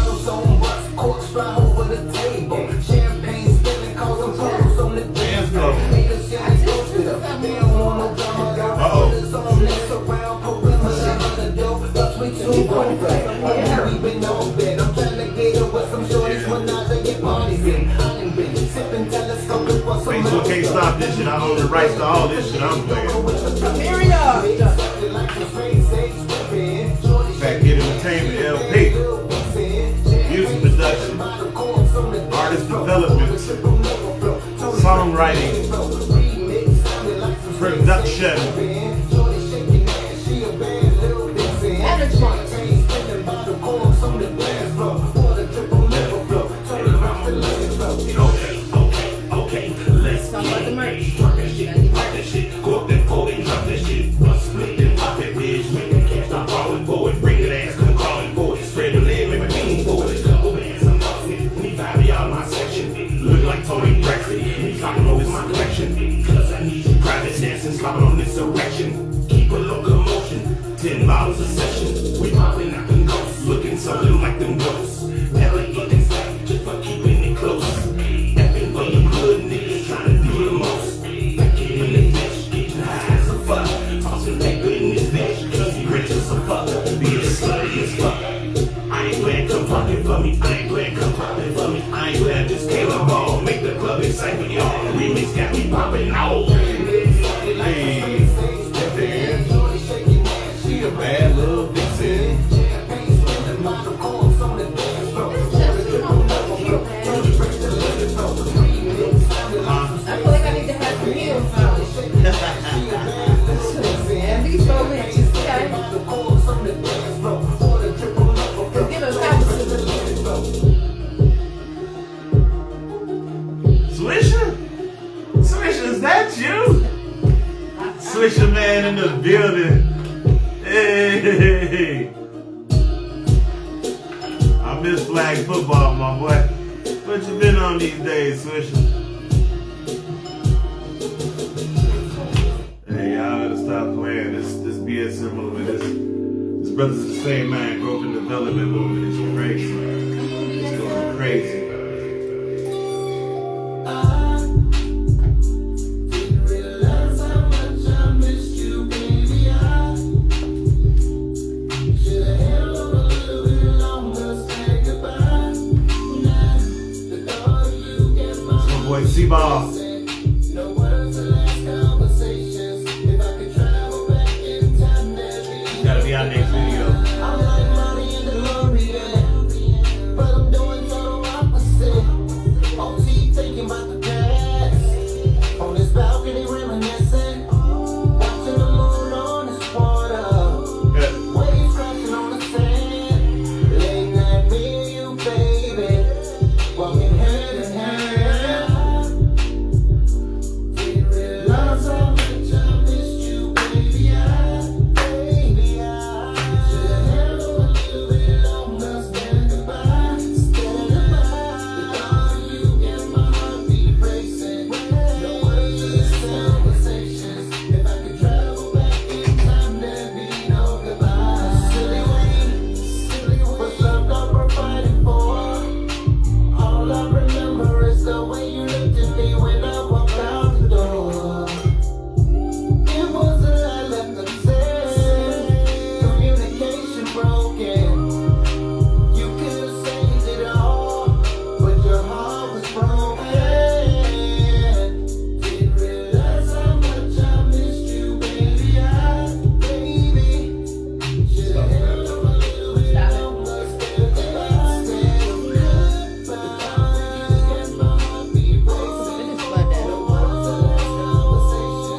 Speaker 1: Dance floor. Uh-oh. Facebook can't stop this shit. I own the rights to all this shit I'm playing.
Speaker 2: Period.
Speaker 1: F.A.T Entertainment, LP. Music production. Artist development. Songwriting. Production.
Speaker 2: Management.
Speaker 3: Okay, let's
Speaker 2: Talk about the merch.
Speaker 3: pop that shit, go up that pole and drop that shit, bust split and pop that bitch, make that cash, stop falling forward, bring that ass, come crawling forward, spread the leg, make my lean forward, couple bands, I'm tossing it, need 5 y'all in my section, look like Tony Braxton, need flopping over my collection, cause I need you private dancing, slopping on this erection, keep a locomotion, 10 bottles a session, we popping out them ghosts, looking something like them ghosts, never getting stacked, just for keeping it close. For the good niggas trying to do the most. Back in the bitch, getting high as a fuck. Tossing back good in this bitch, cause he rich as a fuck. Being slutty as fuck. I ain't glad come poppin' for me. I ain't glad come poppin' for me. I ain't glad this Caleb ball make the club excitement, y'all. The remix got me poppin' out.
Speaker 1: Hey, she a bad little vixen.
Speaker 2: I feel like I need to have some heels on. And these 4 inches, okay? Let's give us
Speaker 1: Swisher? Swisher, is that you? Swisher man in the building. Hey. I miss flag football, my boy. What you been on these days, Swisher? Hey, y'all better stop playing. This BS symbol with this. This brother's the same man. Grew up in the development movement. It's crazy. It's going crazy. Boy, C-Ball.